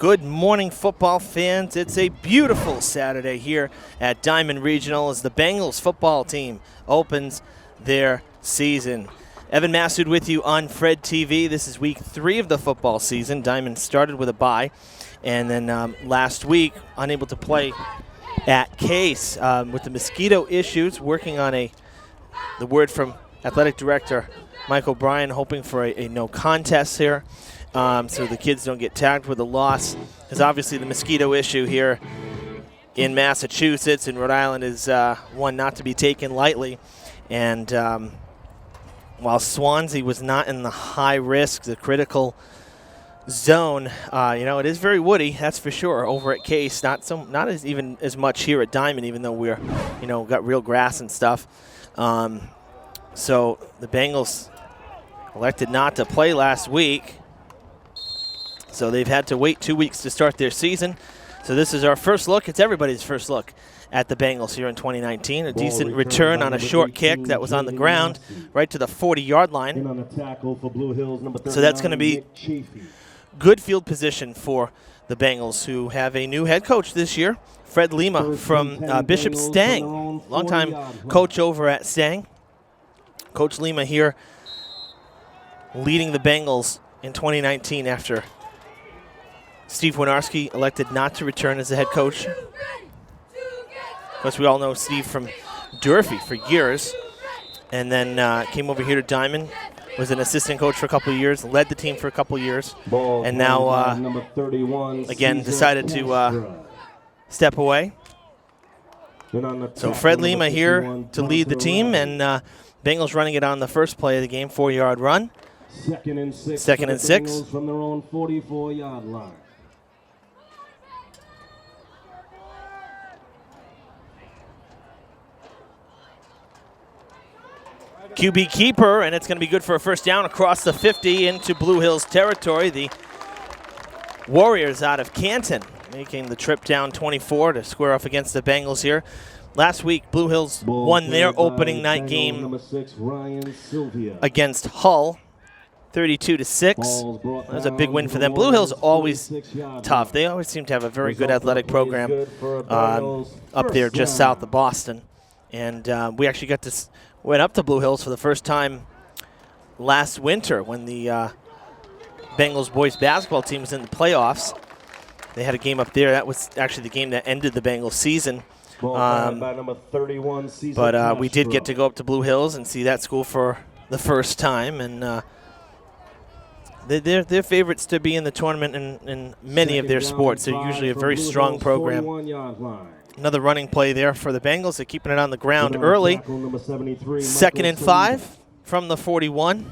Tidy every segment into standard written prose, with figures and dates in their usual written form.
Good morning, football fans. It's a beautiful Saturday here at Diman Regional as the Bengals football team opens their season. Evan Massoud with you on Fred TV. This is week 3 of the football season. Diman started with a bye, and then last week unable to play at Case with the mosquito issues. Working on the word from athletic director Mike O'Brien, hoping for a no contest here. So the kids don't get tagged with a loss, because obviously the mosquito issue here in Massachusetts and Rhode Island is one not to be taken lightly. And while Swansea was not in the high risk, the critical zone, it is very woody, that's for sure. Over at Case, not even as much here at Diman, even though we're got real grass and stuff. So the Bengals elected not to play last week. So they've had to wait 2 weeks to start their season. So this is our first look. It's everybody's first look at the Bengals here in 2019. A decent return on a short kick that was on the ground right to the 40-yard line. So that's going to be good field position for the Bengals, who have a new head coach this year, Fred Lima from Bishop Stang, longtime coach over at Stang. Coach Lima here leading the Bengals in 2019 after Steve Winarski elected not to return as the head coach. Of course, we all know Steve from Durfee for years, and then came over here to Diman, was an assistant coach for a couple of years, led the team for a couple of years, and now again decided to step away. So Fred Lima here to lead the team, and Bengals running it on the first play of the game, 4-yard run. Second and six from their own 44-yard line. QB keeper, and it's going to be good for a first down across the 50 into Blue Hills territory. The Warriors out of Canton making the trip down 24 to square off against the Bengals here. Last week, Blue Hills won their opening night game against Hull, 32-6. That was a big win for them. Blue Hills always tough. They always seem to have a very good athletic program up there just south of Boston. And we actually went up to Blue Hills for the first time last winter when the Bengals boys basketball team was in the playoffs. They had a game up there. That was actually the game that ended the Bengals season. But we did get to go up to Blue Hills and see that school for the first time. And they're favorites to be in the tournament in many of their sports. They're usually a very strong program. Another running play there for the Bengals. They're keeping it on the ground early. 2nd and 5 from the 41.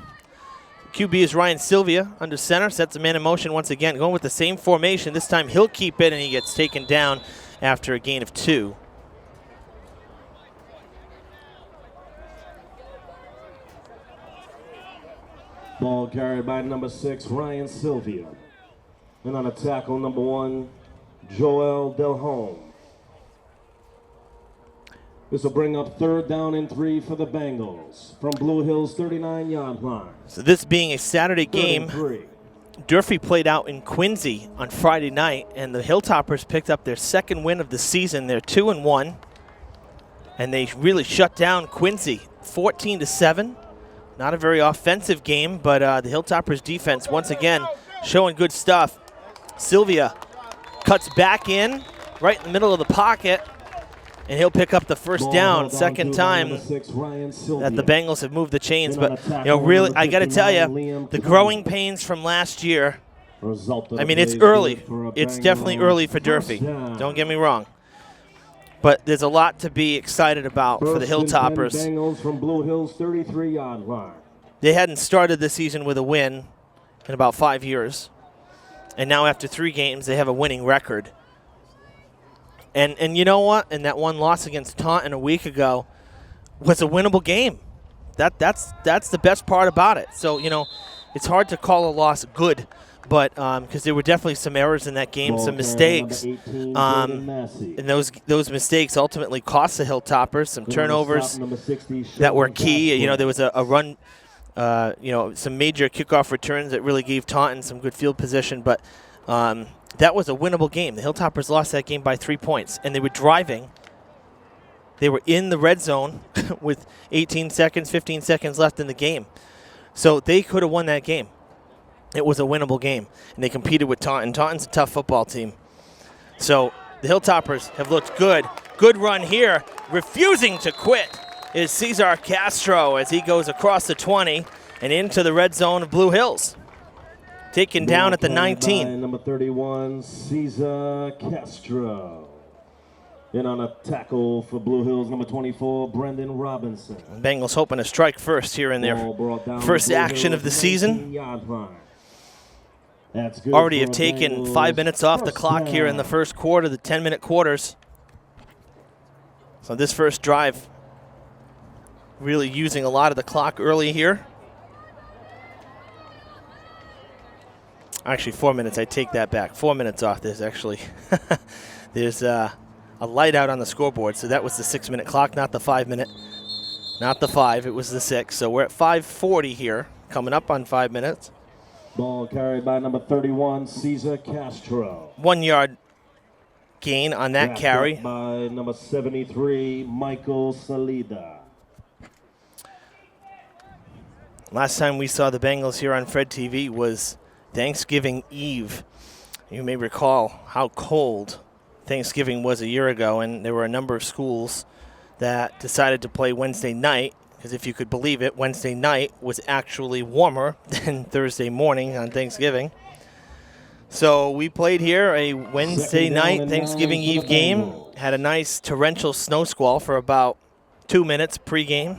QB is Ryan Sylvia under center. Sets a man in motion once again. Going with the same formation. This time he'll keep it, and he gets taken down after a gain of 2. Ball carried by number 6, Ryan Sylvia. And on a tackle, number 1, Joel Delhomme. This will bring up 3rd down and 3 for the Bengals from Blue Hills 39-yard line. So this being a Saturday game, Durfee played out in Quincy on Friday night, and the Hilltoppers picked up their 2nd win of the season. They're 2-1, and they really shut down Quincy 14-7. Not a very offensive game, but the Hilltoppers defense once again showing good stuff. Sylvia cuts back in right in the middle of the pocket, and he'll pick up the first down. Second time that the Bengals have moved the chains. But, really, I got to tell you, the growing pains from last year, I mean, it's early. It's definitely early for Durfee. Don't get me wrong. But there's a lot to be excited about for the Hilltoppers. Bengals from Blue Hills 33-yard line. They hadn't started the season with a win in about 5 years. And now after 3 games, they have a winning record. And you know what? And that one loss against Taunton a week ago was a winnable game. That's the best part about it. So, it's hard to call a loss good, but because there were definitely some errors in that game, some mistakes. And those mistakes ultimately cost the Hilltoppers, some turnovers that were key. There was a run, some major kickoff returns that really gave Taunton some good field position, but that was a winnable game. The Hilltoppers lost that game by 3 points, and they were driving. They were in the red zone with 18 seconds, 15 seconds left in the game. So they could have won that game. It was a winnable game, and they competed with Taunton. Taunton's a tough football team. So the Hilltoppers have looked good. Good run here. Refusing to quit is Cesar Castro as he goes across the 20 and into the red zone of Blue Hills. Taken down at the 19. Number 31, Cesar Castro. In on a tackle for Blue Hills, number 24, Brendan Robinson. Bengals hoping to strike first here in their first action of the season. Already have taken 5 minutes off the clock here in the first quarter, the 10-minute quarters. So this first drive really using a lot of the clock early here. Actually, 4 minutes. I take that back. 4 minutes off this, actually. There's a light out on the scoreboard, so that was the 6-minute clock, not the 5-minute. Not the 5, it was the 6. So we're at 5:40 here, coming up on 5 minutes. Ball carried by number 31, Cesar Castro. 1 yard gain on that carry. By number 73, Michael Salida. Last time we saw the Bengals here on Fred TV was Thanksgiving Eve. You may recall how cold Thanksgiving was a year ago, and there were a number of schools that decided to play Wednesday night, because if you could believe it, Wednesday night was actually warmer than Thursday morning on Thanksgiving. So we played here a Wednesday night Thanksgiving Eve game. Had a nice torrential snow squall for about 2 minutes pregame.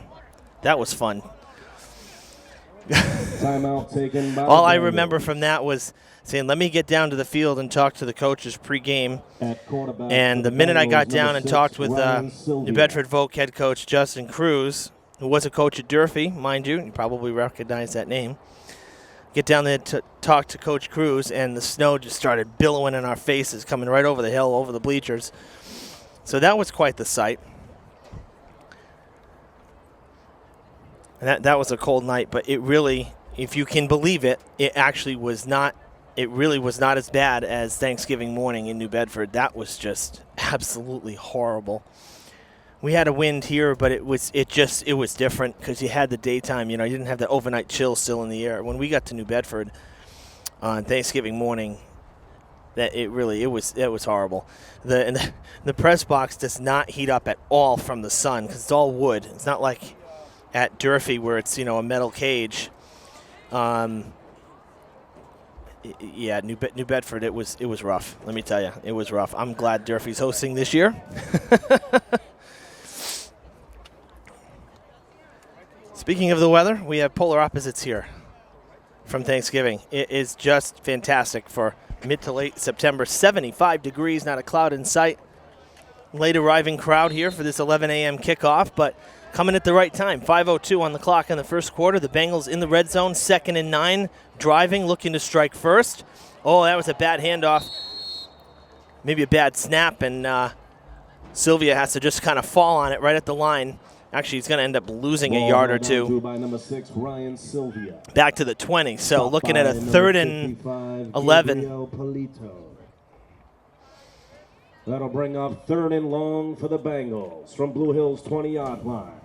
That was fun. Timeout taken by All I remember from that was saying, let me get down to the field and talk to the coaches pregame. And the minute I got down and talked with New Bedford Voc head coach Justin Cruz, who was a coach at Durfee, mind you, you probably recognize that name. Get down there to talk to Coach Cruz, and the snow just started billowing in our faces, coming right over the hill, over the bleachers. So that was quite the sight. And that was a cold night, but it really, if you can believe it, it actually was not. It really was not as bad as Thanksgiving morning in New Bedford. That was just absolutely horrible. We had a wind here, but it was different because you had the daytime. You didn't have the overnight chill still in the air. When we got to New Bedford on Thanksgiving morning, it was horrible. The press box does not heat up at all from the sun because it's all wood. It's not like at Durfee where it's a metal cage. Yeah, New Bedford, it was rough. Let me tell you, it was rough. I'm glad Durfee's hosting this year. Speaking of the weather, we have polar opposites here from Thanksgiving. It is just fantastic for mid to late September. 75 degrees, not a cloud in sight. Late arriving crowd here for this 11 a.m. kickoff, but coming at the right time. 5:02 on the clock in the first quarter. The Bengals in the red zone, 2nd and 9, driving, looking to strike first. Oh, that was a bad handoff. Maybe a bad snap, and Sylvia has to just kind of fall on it right at the line. Actually, he's going to end up losing a yard or two. By number 6, Ryan Sylvia. Back to the 20. So looking at a 3rd and 11. That'll bring up 3rd and long for the Bengals from Blue Hills 20-yard line.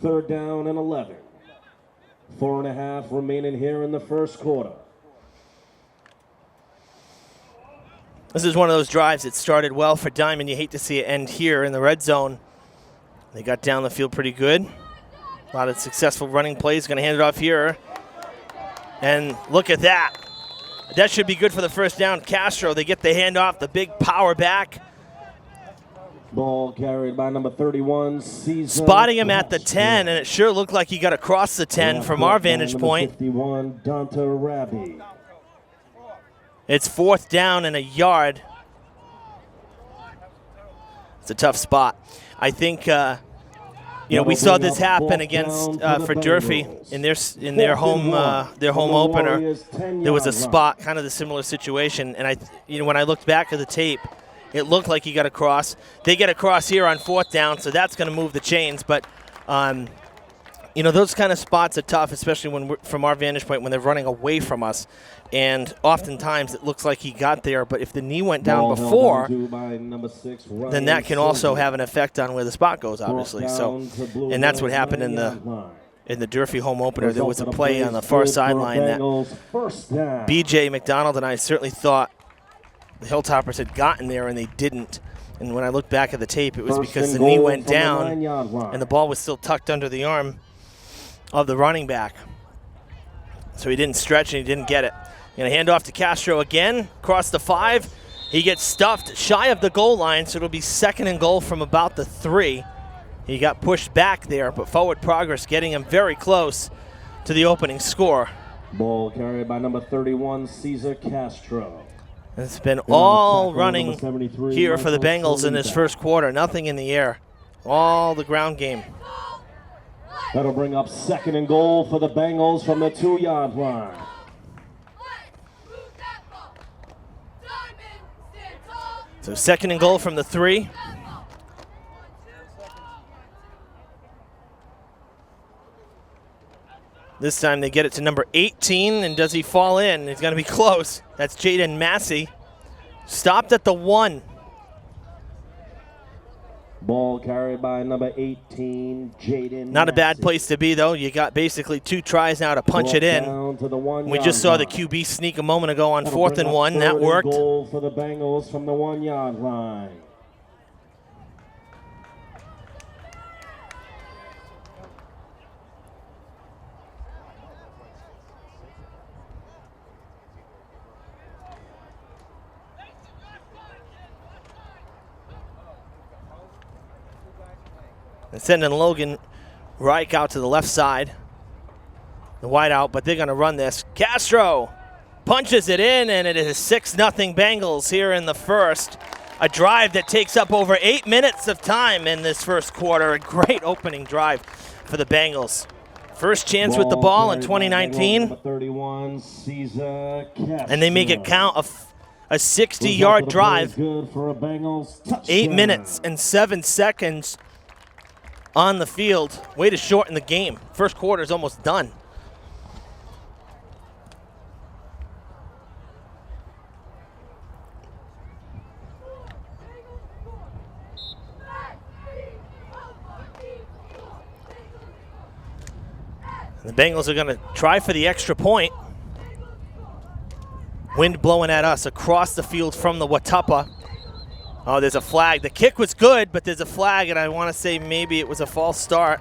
3rd down and 11. 4.5 remaining here in the first quarter. This is one of those drives that started well for Diman. You hate to see it end here in the red zone. They got down the field pretty good. A lot of successful running plays. Going to hand it off here. And look at that. That should be good for the first down. Castro, they get the handoff, the big power back. Ball carried by number 31, Cesar Spotting him at the 10, and it sure looked like he got across the 10 from our vantage point. 51, Dante Rabi. It's 4th down and a yard. It's a tough spot. I think we saw this happen against for Durfee in their home opener. There was a spot, kind of the similar situation, and when I looked back at the tape, it looked like he got across. They get across here on 4th down, so that's going to move the chains. But those kind of spots are tough, especially from our vantage point when they're running away from us. And oftentimes it looks like he got there, but if the knee went down before, then that can also have an effect on where the spot goes, obviously. So, and that's what happened in the Durfee home opener. There was a play on the far sideline that B.J. McDonald and I certainly thought the Hilltoppers had gotten there, and they didn't. And when I looked back at the tape, it was because the knee went down and the ball was still tucked under the arm of the running back. So he didn't stretch and he didn't get it. Going to hand off to Castro again, across the 5. He gets stuffed shy of the goal line, so it'll be 2nd and goal from about the 3. He got pushed back there, but forward progress getting him very close to the opening score. Ball carried by number 31, Cesar Castro. It's been all running here for the Bengals in this first quarter. Nothing in the air. All the ground game. That'll bring up 2nd and goal for the Bengals from the 2-yard line. So 2nd and goal from the 3. This time they get it to number 18, and does he fall in? He's going to be close. That's Jaden Massey. Stopped at the 1. Ball carried by number 18, Jaden. Not a bad place to be, though. You got basically 2 tries now to punch it in. We just saw the QB sneak a moment ago on 4th and 1. That worked. Goal for the Bengals from the 1-yard line. And sending Logan Reich out to the left side. The wide out, but they're going to run this. Castro punches it in, and it is 6-0 Bengals here in the first. A drive that takes up over 8 minutes of time in this first quarter. A great opening drive for the Bengals. First chance with the ball in 2019. 31, Cesar Castro. And they make it count a 60-yard drive. Good for a Bengals touchdown. 8 minutes and 7 seconds on the field. Way to shorten the game. First quarter is almost done. The Bengals are going to try for the extra point. Wind blowing at us across the field from the Watuppa. Oh, there's a flag. The kick was good, but there's a flag, and I want to say maybe it was a false start.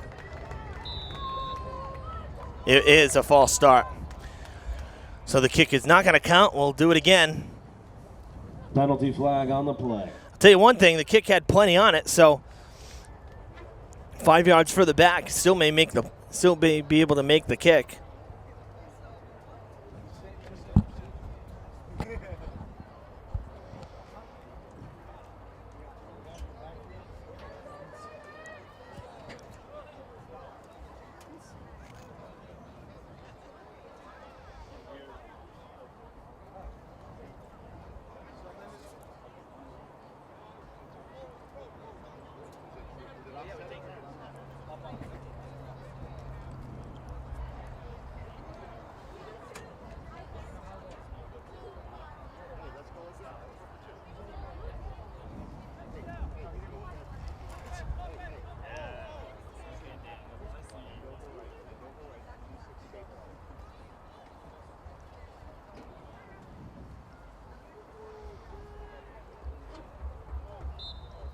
It is a false start. So the kick is not going to count. We'll do it again. Penalty flag on the play. I'll tell you one thing, the kick had plenty on it, so 5 yards further back, still may be able to make the kick.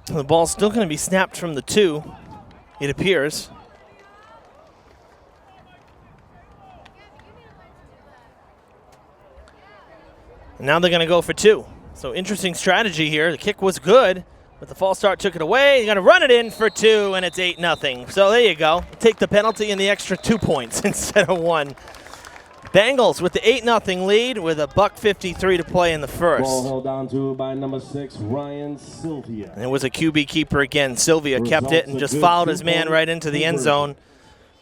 The ball's still going to be snapped from the 2, it appears. And now they're going to go for 2. So interesting strategy here. The kick was good, but the false start took it away. They're going to run it in for 2, and it's 8-0. So there you go. Take the penalty and the extra 2 points instead of 1. Bengals with the 8-0 lead with $1:53 to play in the first. Ball held on to by number 6, Ryan Sylvia. And it was a QB keeper again. Sylvia kept it and just followed his man right into the end zone.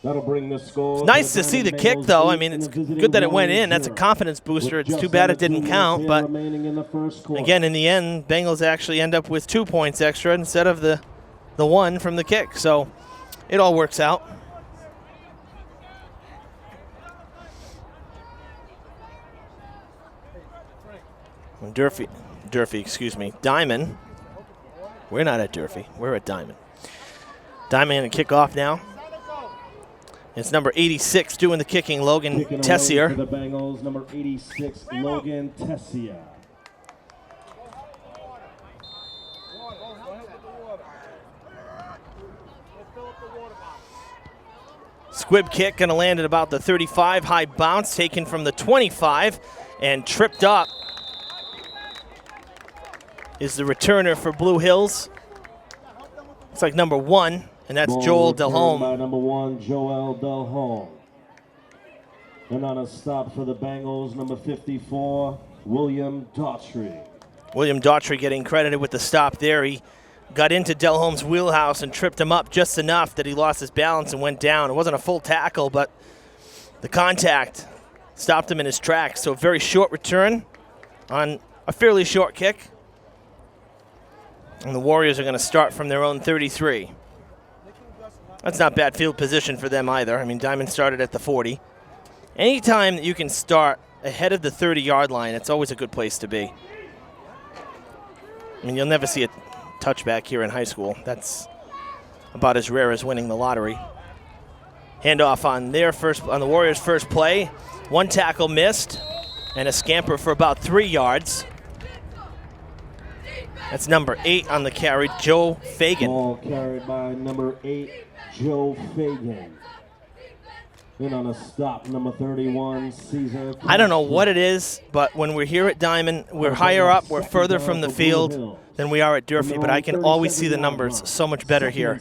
That'll bring the score. It's nice to see the kick, though. I mean, it's good that it went in. That's a confidence booster. It's too bad it didn't count. But again, in the end, Bengals actually end up with 2 points extra instead of the 1 from the kick. So it all works out. Durfee, excuse me. Diman. We're not at Durfee. We're at Diman. Diman going to kick off now. It's number 86 doing the kicking, Logan Tessier. For the Bengals, number 86, Logan Tessier. Squib kick going to land at about the 35. High bounce taken from the 25 and tripped up is the returner for Blue Hills. It's like number 1, and that's Joel Delhomme. By number 1, Joel Delhomme. And on a stop for the Bengals, number 54, William Daughtry. William Daughtry getting credited with the stop there. He got into Delhomme's wheelhouse and tripped him up just enough that he lost his balance and went down. It wasn't a full tackle, but the contact stopped him in his tracks. So a very short return on a fairly short kick. And the Warriors are going to start from their own 33. That's not bad field position for them either. I mean, Diman started at the 40. Anytime that you can start ahead of the 30-yard line, it's always a good place to be. I mean, you'll never see a touchback here in high school. That's about as rare as winning the lottery. Handoff on the Warriors' first play. 1 tackle missed, and a scamper for about 3 yards. That's number 8 on the carry, Joe Fagan. Ball carried by number 8, Joe Fagan. In on a stop, number 31, Caesar. I don't know what it is, but when we're here at Diman, we're higher up, we're further from the field than we are at Durfee, but I can always see the numbers so much better here.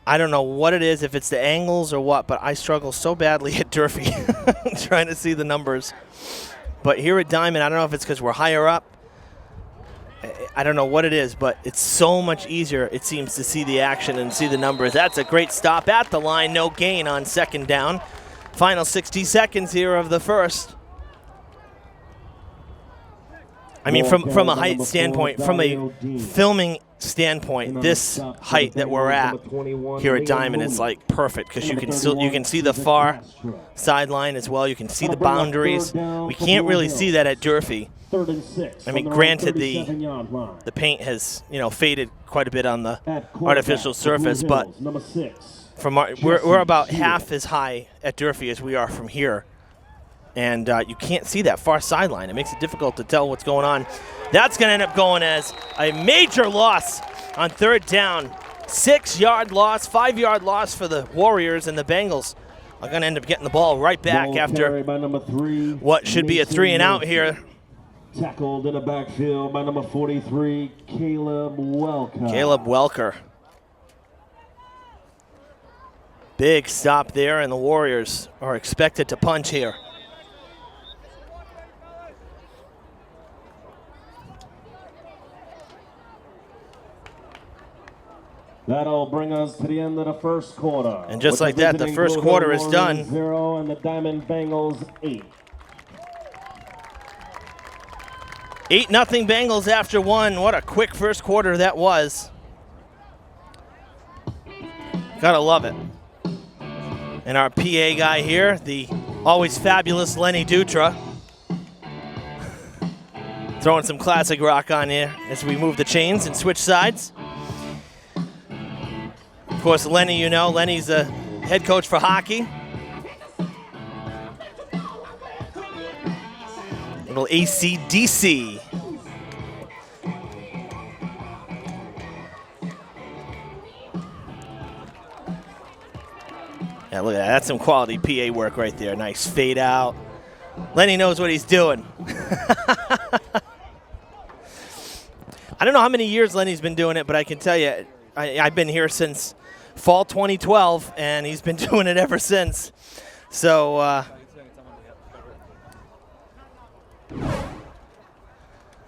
I don't know what it is, if it's the angles or what, but I struggle so badly at Durfee trying to see the numbers. But here at Diman, I don't know if it's because we're higher up. I don't know what it is, but it's so much easier, it seems, to see the action and see the numbers. That's a great stop at the line. No gain on second down. Final 60 seconds here of the first. I mean, from a height standpoint, from a filming standpoint, this height that we're at here at Diman is like perfect because you can see the far sideline as well. You can see the boundaries. We can't really see that at Durfee. 3rd and 6. I mean, granted, the paint has faded quite a bit on the artificial surface, but from we're about half as high at Durfee as we are from here, and you can't see that far sideline. It makes it difficult to tell what's going on. That's going to end up going as a major loss on 3rd down. 6-yard loss, 5-yard loss for the Warriors, and the Bengals are going to end up getting the ball right back after what should be a 3-and-out here. Tackled in the backfield by number 43, Caleb Welker. Caleb Welker. Big stop there, and the Warriors are expected to punch here. That'll bring us to the end of the first quarter. And just like that, the first quarter is done. 0 and the Diman Bengals 8. 8-0 Bengals after 1. What a quick first quarter that was. Gotta love it. And our PA guy here, the always fabulous Lenny Dutra. Throwing some classic rock on here as we move the chains and switch sides. Of course, Lenny, Lenny's the head coach for hockey. Little AC/DC. Yeah, look at that. That's some quality PA work right there. Nice fade out. Lenny knows what he's doing. I don't know how many years Lenny's been doing it, but I can tell you, I've been here since fall 2012, and he's been doing it ever since. So, all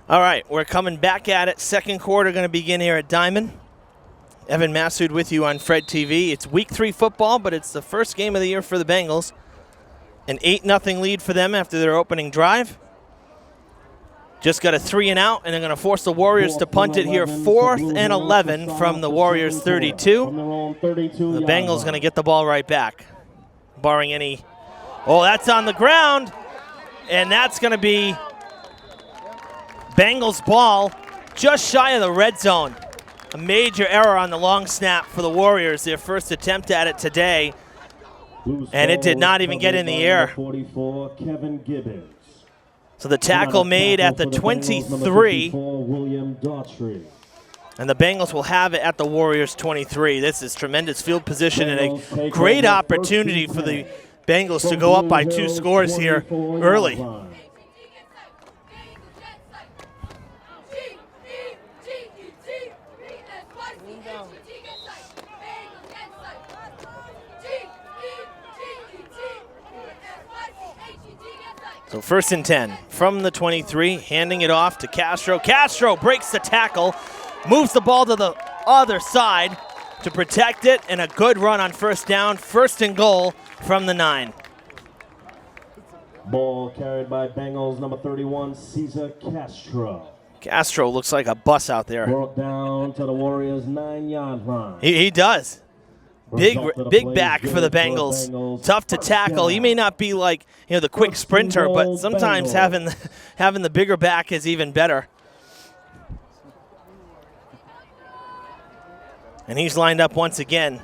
right, we're coming back at it. Second quarter going to begin here at Diman. Evan Massoud with you on Fred TV. It's week 3 football, but it's the first game of the year for the Bengals. An 8-0 lead for them after their opening drive. Just got a 3-and-out, and they're going to force the Warriors to punt it here. 4th and 11 from the Warriors' 32. The Bengals going to get the ball right back, barring any. Oh, that's on the ground, and that's going to be Bengals ball just shy of the red zone. A major error on the long snap for the Warriors, their first attempt at it today. And it did not even get in the air. 44, Kevin Gibbons. So the tackle made at the 23. William Daughtry. And the Bengals will have it at the Warriors 23. This is tremendous field position and a great opportunity for the Bengals to go up by 2 scores here early. So 1st and 10 from the 23, handing it off to Castro. Castro breaks the tackle, moves the ball to the other side to protect it, and a good run on 1st down. 1st and goal from the 9. Ball carried by Bengals number 31, Cesar Castro. Castro looks like a bus out there. Brought down to the Warriors' 9-yard line. He does. Big back for the Bengals. Tough to tackle. He may not be like, the quick sprinter, but sometimes having the bigger back is even better. And he's lined up once again.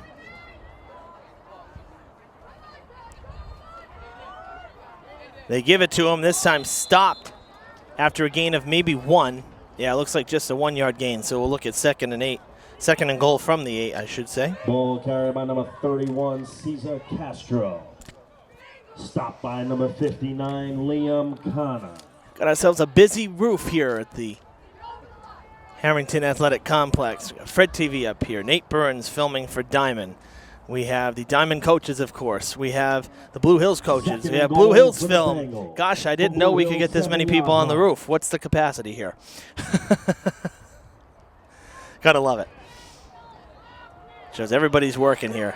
They give it to him, this time stopped after a gain of maybe 1. Yeah, it looks like just a 1-yard gain, so we'll look at 2nd and 8. 2nd and goal from the 8, I should say. Ball carried by number 31, Cesar Castro. Stopped by number 59, Liam Connor. Got ourselves a busy roof here at the Harrington Athletic Complex. We got Fred TV up here. Nate Burns filming for Diman. We have the Diman coaches, of course. We have the Blue Hills coaches. We have Blue Hills film. Gosh, I didn't know we could get this many people on the roof. What's the capacity here? Gotta love it. Shows everybody's working here.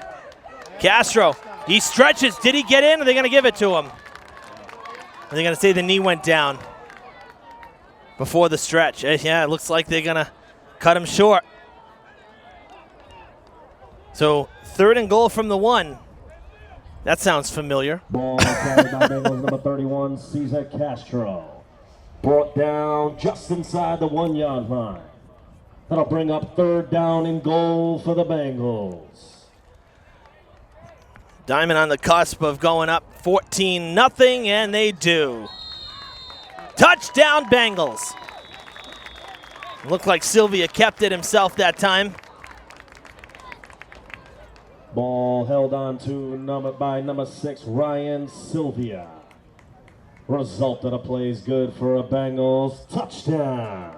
Castro, he stretches. Did he get in? Or are they going to give it to him? Are they going to say the knee went down before the stretch? Yeah, it looks like they're going to cut him short. So 3rd and goal from the 1. That sounds familiar. Ball carried by Bengals number 31, Cesar Castro. Brought down just inside the 1-yard line. That'll bring up 3rd down and goal for the Bengals. Diman on the cusp of going up 14-0, and they do. Touchdown, Bengals. Looked like Sylvia kept it himself that time. Ball held on to by number 6, Ryan Sylvia. Result of the play is good for a Bengals touchdown.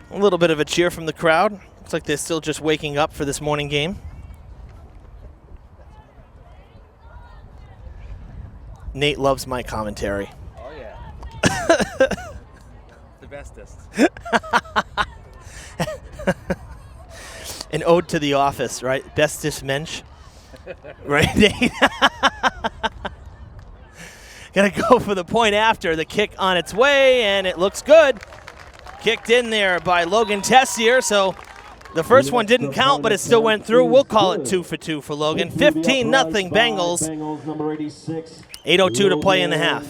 A little bit of a cheer from the crowd. Looks like they're still just waking up for this morning game. Nate loves my commentary. Oh, yeah. The bestest. An ode to The Office, right? Bestest Mensch. Right, Nate? Gonna go for the point after. The kick on its way, and it looks good. Kicked in there by Logan Tessier, so the first one didn't count, but it still went through. We'll call it 2 for 2 for Logan. 15-0 Bengals. 8:02 to play in the half.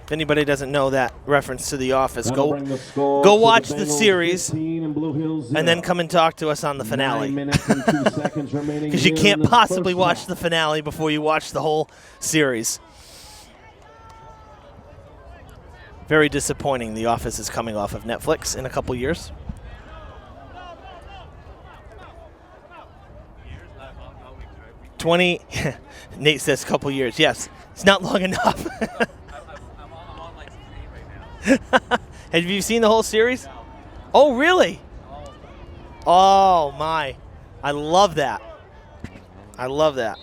If anybody doesn't know that reference to The Office, go watch the series and then come and talk to us on the finale. Because you can't possibly watch the finale before you watch the whole series. Very disappointing. The Office is coming off of Netflix in a couple years. Nate says couple years. Yes, it's not long enough. I'm on like season 8 right now. Have you seen the whole series? Oh, really? Oh, my. I love that. I love that.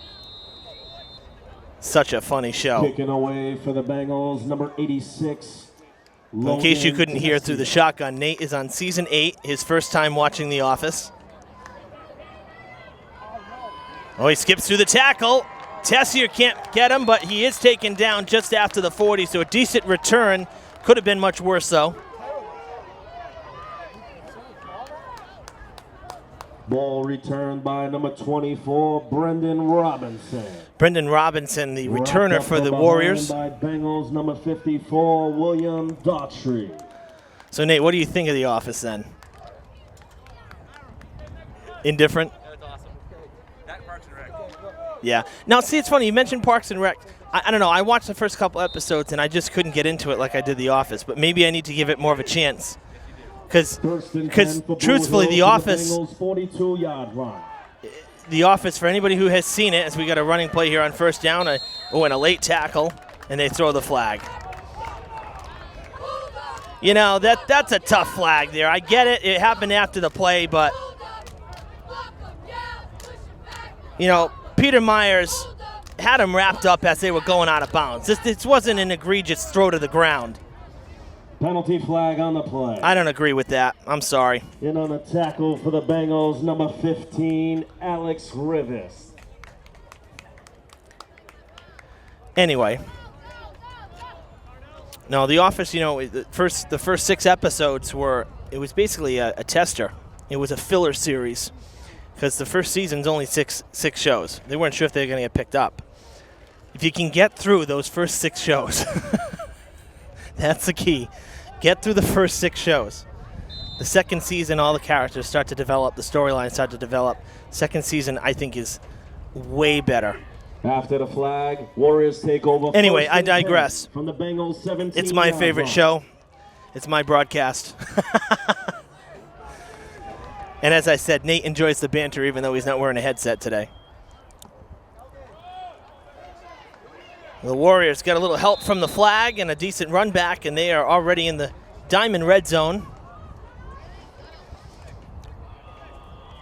Such a funny show. Kicking away for the Bengals, number 86. In case you couldn't hear through the shotgun, Nate is on season 8, his first time watching The Office. Oh, he skips through the tackle. Tessier can't get him, but he is taken down just after the 40, so a decent return. Could have been much worse, though. Ball returned by number 24, Brendan Robinson. Brendan Robinson, the returner Wrapped up for from the behind Warriors. By Bengals number 54, William Daughtry. So, Nate, what do you think of The Office then? Indifferent? That's awesome. That Parks and Rec. Yeah. Now, see, it's funny. You mentioned Parks and Rec. I don't know. I watched the first couple episodes, and I just couldn't get into it like I did The Office. But maybe I need to give it more of a chance. Because truthfully, The Office, 42-yard line. The Office, for anybody who has seen it, as we got a running play here on first down, and a late tackle, and they throw the flag. You know, that's a tough flag there. I get it. It happened after the play, but, you know, Peter Myers had him wrapped up as they were going out of bounds. This wasn't an egregious throw to the ground. Penalty flag on the play. I don't agree with that. I'm sorry. In on the tackle for the Bengals, number 15, Alex Rivas. Anyway. No, The Office, you know, the first 6 episodes it was basically a tester. It was a filler series because the first season's only six shows. They weren't sure if they were going to get picked up. If you can get through those first 6 shows, that's the key. Get through the first 6 shows. The second season, all the characters start to develop. The storylines start to develop. Second season, I think, is way better. After the flag, Warriors take over. Anyway, I digress. From the Bengals 17. It's my favorite show. It's my broadcast. And as I said, Nate enjoys the banter even though he's not wearing a headset today. The Warriors got a little help from the flag and a decent run back, and they are already in the Diamond red zone.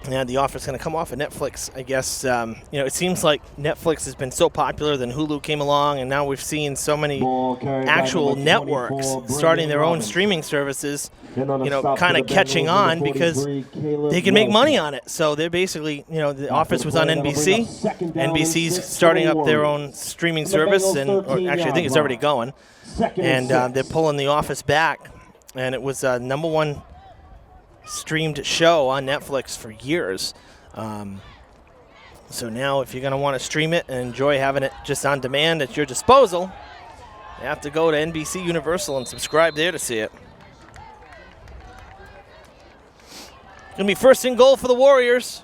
And The Office is going to come off of Netflix, I guess. You know, it seems like Netflix has been so popular, then Hulu came along, and now we've seen so many actual networks starting their own streaming services, you know, kind of catching on because they can make money on it. So they're basically, you know, The Office was on NBC. NBC's starting up their own streaming service, or actually I think it's already going. And they're pulling The Office back, and it was #1 streamed show on Netflix for years. So now if you're going to want to stream it and enjoy having it just on demand at your disposal, you have to go to NBC Universal and subscribe there to see it. Going to be first and goal for the Warriors.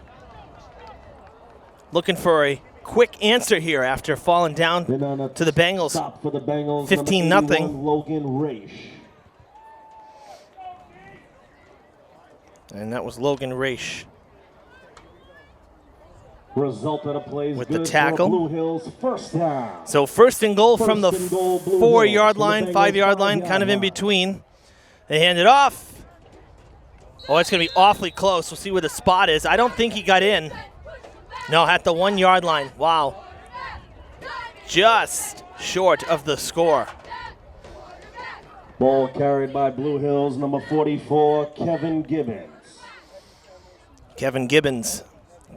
Looking for a quick answer here after falling down to the Bengals 15-0. Logan Raish. And that was Logan Raish. Result of the plays with good the tackle. Blue Hills first down. So first and goal from the First and goal, Blue 4-yard Hills, line, from the Bengals 5-yard line, kind of in between. They hand it off. Oh, it's going to be awfully close. We'll see where the spot is. I don't think he got in. No, at the 1-yard line. Wow. Just short of the score. Ball carried by Blue Hills, number 44, Kevin Gibbons. Kevin Gibbons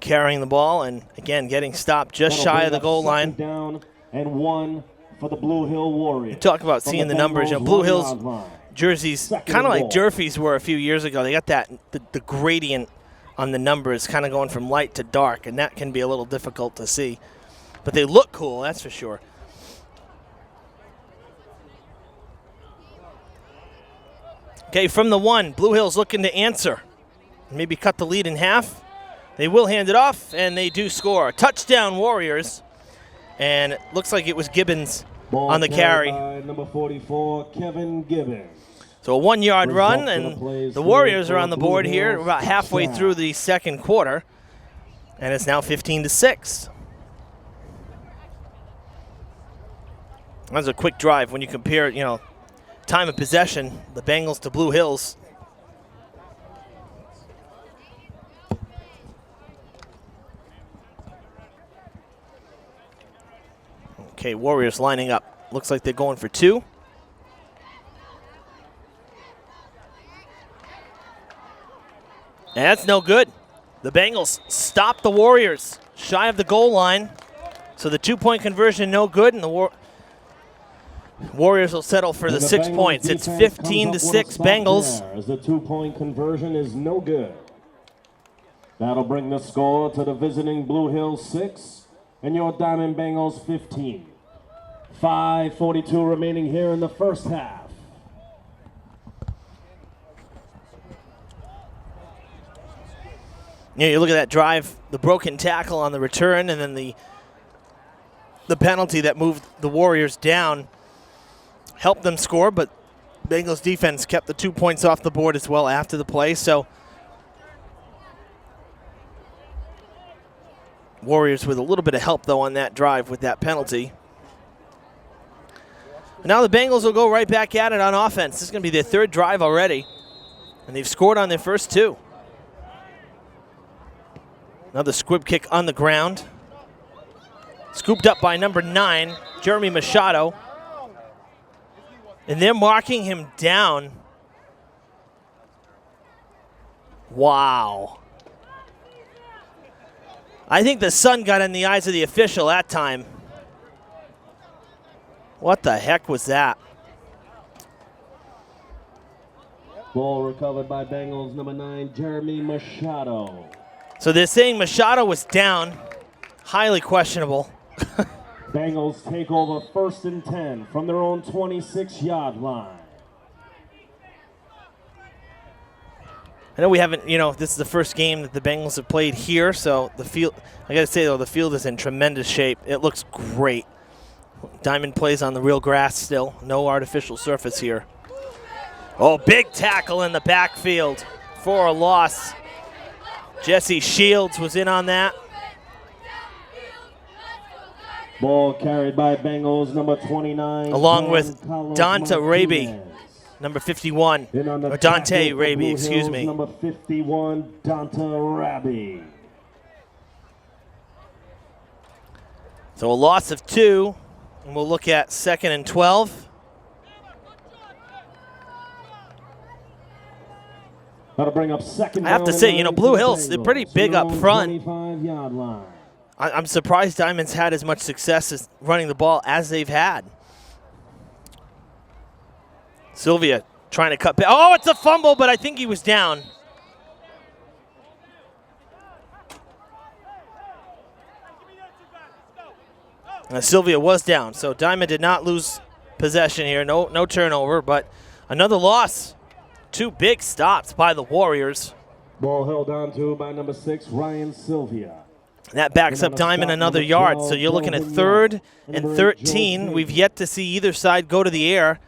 carrying the ball and, again, getting stopped just shy of the goal line. Down and 1 for the Blue Hill Warriors. You talk about seeing the numbers. You know, Blue Hills jerseys, kind of like Durfee's were a few years ago. They got that the gradient on the numbers kind of going from light to dark, and that can be a little difficult to see. But they look cool, that's for sure. Okay, from the 1, Blue Hills looking to answer. Maybe cut the lead in half. They will hand it off, and they do score. Touchdown, Warriors. And it looks like it was Gibbons on the carry. Number 44, Kevin Gibbons. So a 1-yard run, and the Warriors are on the board here. We're about halfway through the second quarter, and it's now 15-6. That was a quick drive when you compare, you know, time of possession, the Bengals to Blue Hills. Okay, Warriors lining up. Looks like they're going for 2. And that's no good. The Bengals stop the Warriors shy of the goal line. So the 2-point conversion no good, and the Warriors will settle for the 6 points. It's 15-6 Bengals. As the 2-point conversion is no good. That'll bring the score to the visiting Blue Hills 6 and your Diamond Bengals 15. 5:42 remaining here in the first half. Yeah, you look at that drive, the broken tackle on the return, and then the penalty that moved the Warriors down helped them score, but Bengals defense kept the 2 points off the board as well after the play. So Warriors with a little bit of help, though, on that drive with that penalty. Now the Bengals will go right back at it on offense. This is going to be their third drive already, and they've scored on their first two. Another squib kick on the ground. Scooped up by number 9, Jeremy Machado. And they're marking him down. Wow. I think the sun got in the eyes of the official that time. What the heck was that? Ball recovered by Bengals number 9, Jeremy Machado. So they're saying Machado was down. Highly questionable. Bengals take over 1st and 10 from their own 26-yard line. I know we haven't, this is the first game that the Bengals have played here, so the field, I got to say, though, the field is in tremendous shape. It looks great. Diamond plays on the real grass still. No artificial surface here. Oh, big tackle in the backfield for a loss. Jesse Shields was in on that. Ball carried by Bengals number 29. Along with Dante Raby, number 51. Or Dante Raby, excuse me. Number 51, Dante Raby. So a loss of 2, and we'll look at 2nd and 12. That'll bring up second. I have to say, Blue Hills, they're pretty big up front. 25-yard line. I'm surprised Diamond's had as much success as running the ball as they've had. Sylvia trying to cut back. Oh, it's a fumble, but I think he was down. Sylvia was down, so Diamond did not lose possession here. No turnover, but another loss. 2 big stops by the Warriors. Ball held on to by number 6, Ryan Sylvia. That backs up Diamond another yard, so you're looking at 3rd and 13. We've yet to see either side go to the air.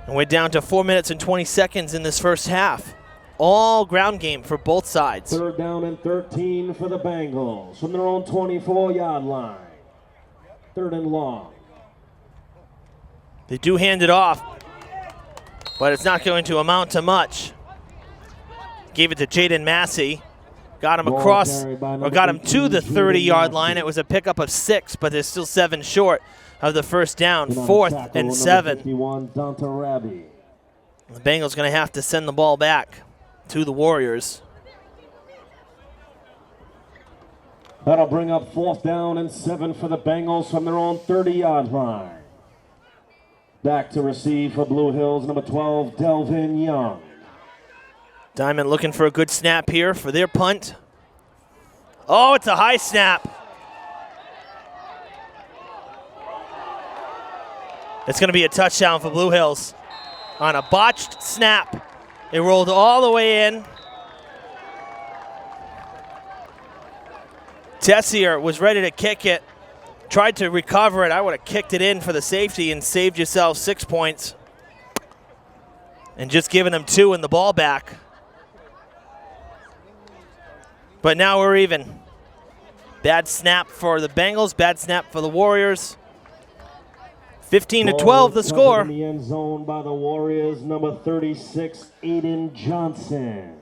And we're down to 4 minutes and 20 seconds in this first half. All ground game for both sides. 3rd down and 13 for the Bengals from their own 24-yard line. 3rd and long. They do hand it off, but it's not going to amount to much. Gave it to Jaden Massey. Got him across, or got him to the 30-yard line. It was a pickup of 6, but they're still 7 short of the first down. 4th and 7. The Bengals going to have to send the ball back to the Warriors. That'll bring up 4th down and 7 for the Bengals from their own 30-yard line. Back to receive for Blue Hills, number 12, Delvin Young. Diamond looking for a good snap here for their punt. Oh, it's a high snap. It's going to be a touchdown for Blue Hills. On a botched snap, it rolled all the way in. Tessier was ready to kick it. Tried to recover it. I would have kicked it in for the safety and saved yourself 6 points. And just given them 2 in the ball back. But now we're even. Bad snap for the Bengals, bad snap for the Warriors. 15-12 the score. In the end zone by the Warriors, number 36, Aiden Johnson.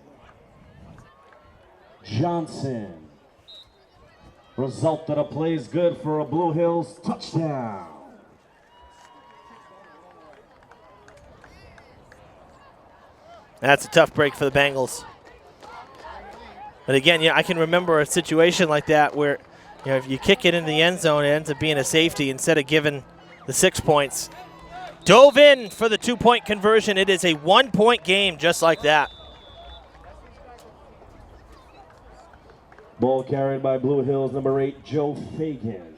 Result that a play is good for a Blue Hills touchdown. That's a tough break for the Bengals. But again, I can remember a situation like that where, if you kick it in the end zone, it ends up being a safety instead of giving the 6 points. Dove in for the 2-point conversion. It is a 1-point game just like that. Ball carried by Blue Hills number 8, Joe Fagan.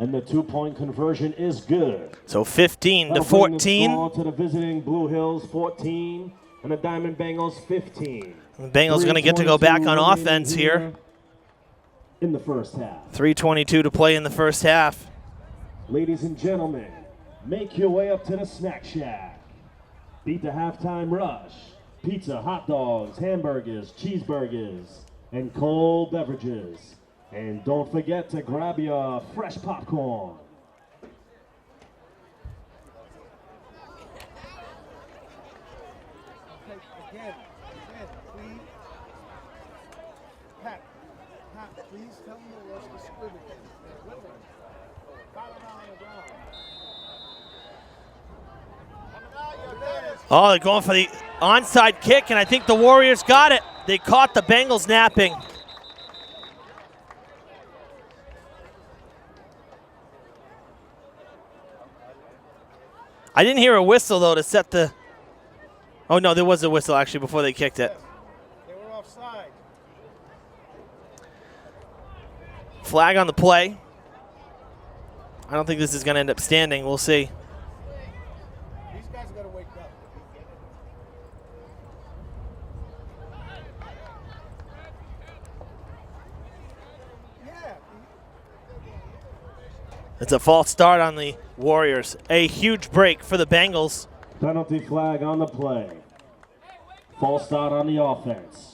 And the 2-point conversion is good. So 15 to That'll bring the 14. score to the visiting Blue Hills 14 and the Diamond Bengals 15. The Bengals going to get to go back on 3:22 offense here. In the first half. 3:22 to play in the first half. Ladies and gentlemen, make your way up to the Snack Shack. Beat the halftime rush. Pizza, hot dogs, hamburgers, cheeseburgers, and cold beverages. And don't forget to grab your fresh popcorn. Again, please. Pat, please tell me to rush the squid again. Oh, they're going for the onside kick, and I think the Warriors got it. They caught the Bengals napping. I didn't hear a whistle, though, to set the... Oh, no, there was a whistle, actually, before they kicked it. They were offside. Flag on the play. I don't think this is going to end up standing. We'll see. These guys got to wake up. Yeah. It's a false start on the Warriors. A huge break for the Bengals. Penalty flag on the play. False start on the offense.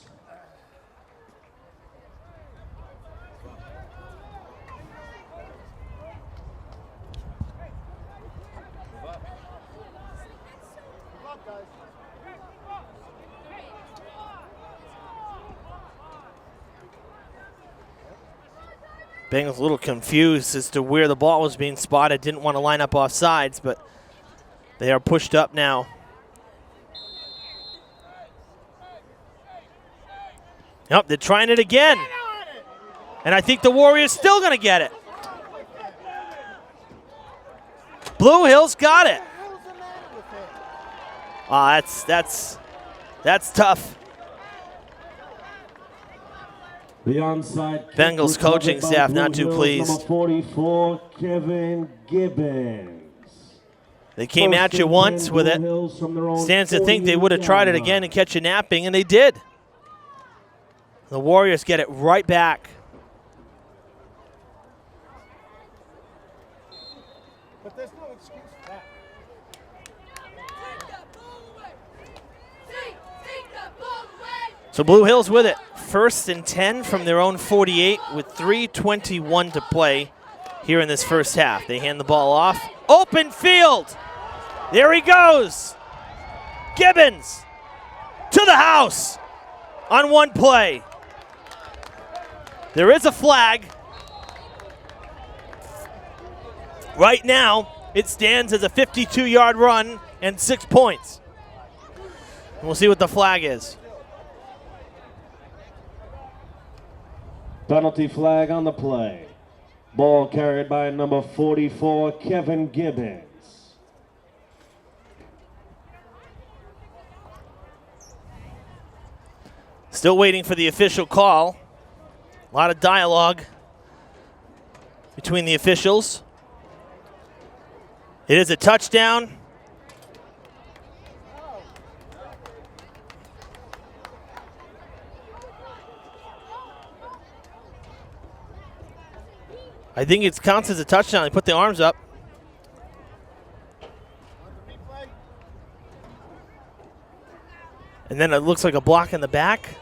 Bengals a little confused as to where the ball was being spotted. Didn't want to line up off sides, but they are pushed up now. Yep, they're trying it again. And I think the Warriors still going to get it. Blue Hills got it. That's tough. The onside kick Bengals coaching recovered by staff Blue not too Hills pleased. Number 44, Kevin Gibbons. They came at you once with it. Stands to think they would have tried it again and catch you napping, and they did. The Warriors get it right back. But there's no excuse for that. So Blue Hills with it. 1st and 10 from their own 48 with 3:21 to play here in this first half. They hand the ball off. Open field. There he goes. Gibbons to the house on one play. There is a flag. Right now, it stands as a 52-yard run and 6 points. And we'll see what the flag is. Penalty flag on the play. Ball carried by number 44, Kevin Gibbons. Still waiting for the official call. A lot of dialogue between the officials. It is a touchdown. I think it counts as a touchdown. They put the arms up. And then it looks like a block in the back.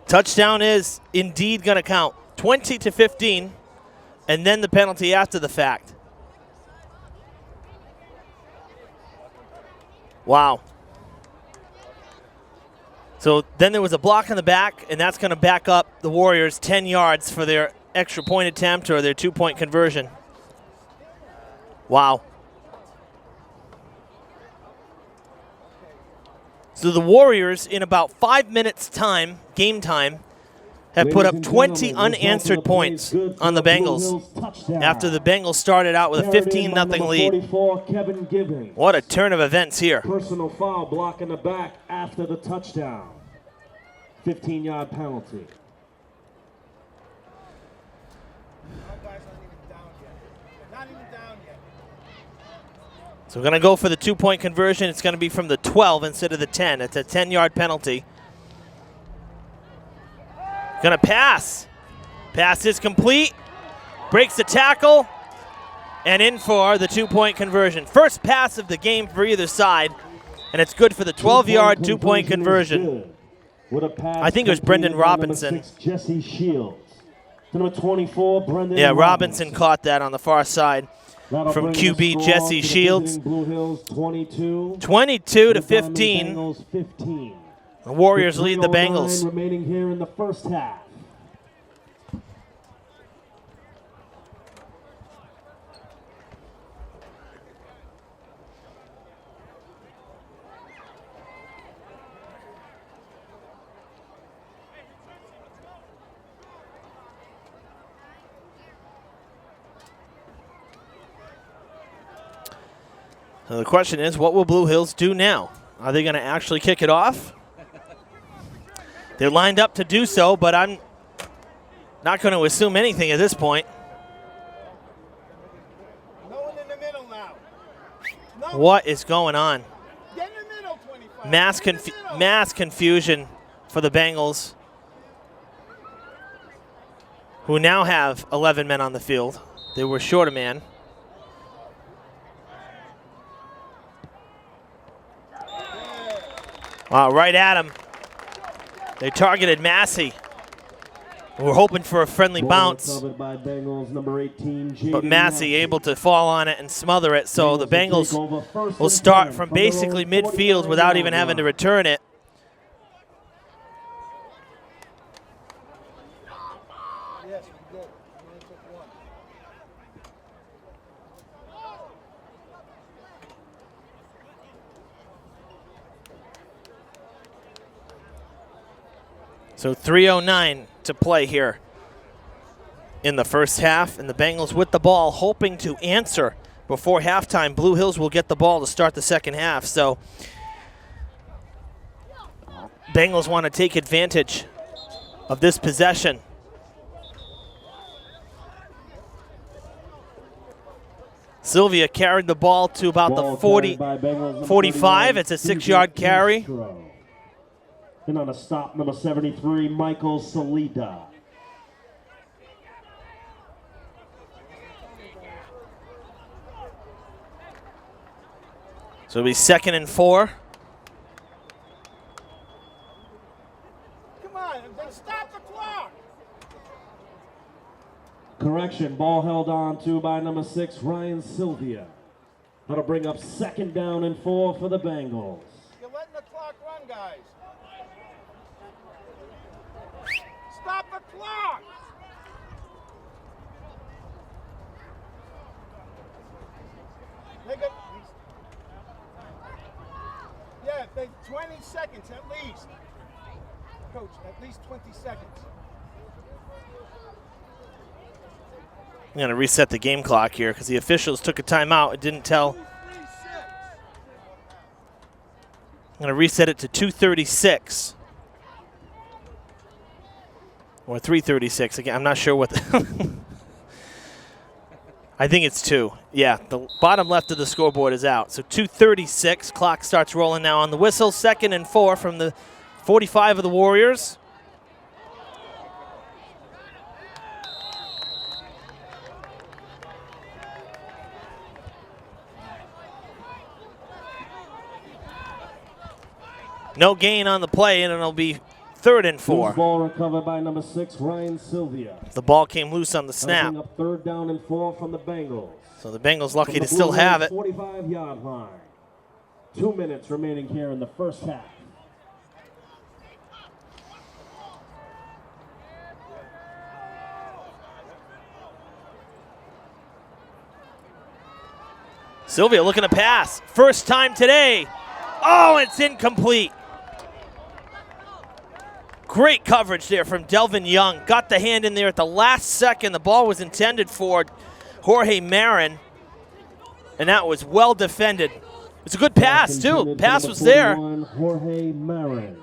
Touchdown is indeed going to count. 20-15, and then the penalty after the fact. Wow. So then there was a block in the back, and that's going to back up the Warriors 10 yards for their extra point attempt or their 2-point conversion. Wow. So the Warriors, in about 5 minutes' time, game time, have put Ladies up and 20 gentlemen, this unanswered ball play points is good on the for Blue Bengals Hills touchdown. after the Bengals started out with a Carried in by 15-0 number lead. 44, Kevin Gibbons. What a turn of events here. Personal foul block in the back after the touchdown. 15-yard penalty. Our guys aren't even down yet. They're not even down yet. So we're going to go for the 2-point conversion. It's going to be from the 12 instead of the 10. It's a 10-yard penalty. Going to pass. Pass is complete. Breaks the tackle. And in for the 2-point conversion. First pass of the game for either side. And it's good for the 12-yard 2-point conversion. I think it was Brendan Robinson. Jesse Shields. To number 24, Brendan Yeah, Robinson caught that on the far side from QB Jesse Shields. 22 to 15. The Warriors lead the Bengals. Remaining here in the first half. So the question is, what will Blue Hills do now? Are they going to actually kick it off? They're lined up to do so, but I'm not going to assume anything at this point. No one in the middle now. No. What is going on? Get in the middle, 25. Mass, Get in the middle. mass confusion for the Bengals, who now have 11 men on the field. They were short a man. Wow, right at him. They targeted Massey. We're hoping for a friendly bounce. By Bengals, number 18, But Massey able to fall on it and smother it, so the Bengals will start from basically midfield without even having to return it. Yes, we good. We only took one. So 3:09 to play here in the first half, and the Bengals with the ball, hoping to answer before halftime. Blue Hills will get the ball to start the second half. So Bengals want to take advantage of this possession. Sylvia carried the ball to about the 45. It's a 6-yard carry. And on a stop, number 73, Michael Salida. So it'll be 2nd and 4. Come on, then stop the clock. Correction, ball held on to by number 6, Ryan Sylvia. That'll bring up 2nd down and 4 for the Bengals. You're letting the clock run, guys. Stop the clock. Make it. Yeah, 20 seconds at least. Coach, at least 20 seconds. I'm going to reset the game clock here because the officials took a timeout. It didn't tell. 2:36. I'm going to reset it to 2:36. Or 3:36. Again, I'm not sure what the I think it's 2. Yeah, the bottom left of the scoreboard is out. So 2:36. Clock starts rolling now on the whistle. 2nd and 4 from the 45 of the Warriors. No gain on the play, and it'll be 3rd and 4. Ball recovered by number 6, Ryan Sylvia. The ball came loose on the snap. Up 3rd down and 4 from the Bengals. So the Bengals lucky From to the still Blue have Hills it. 45-yard line. 2 minutes remaining here in the first half. Sylvia looking to pass. First time today. Oh, it's incomplete. Great coverage there from Delvin Young. Got the hand in there at the last second. The ball was intended for Jorge Marin, and that was well defended. It's a good pass, too. Pass was there. Jorge Marin.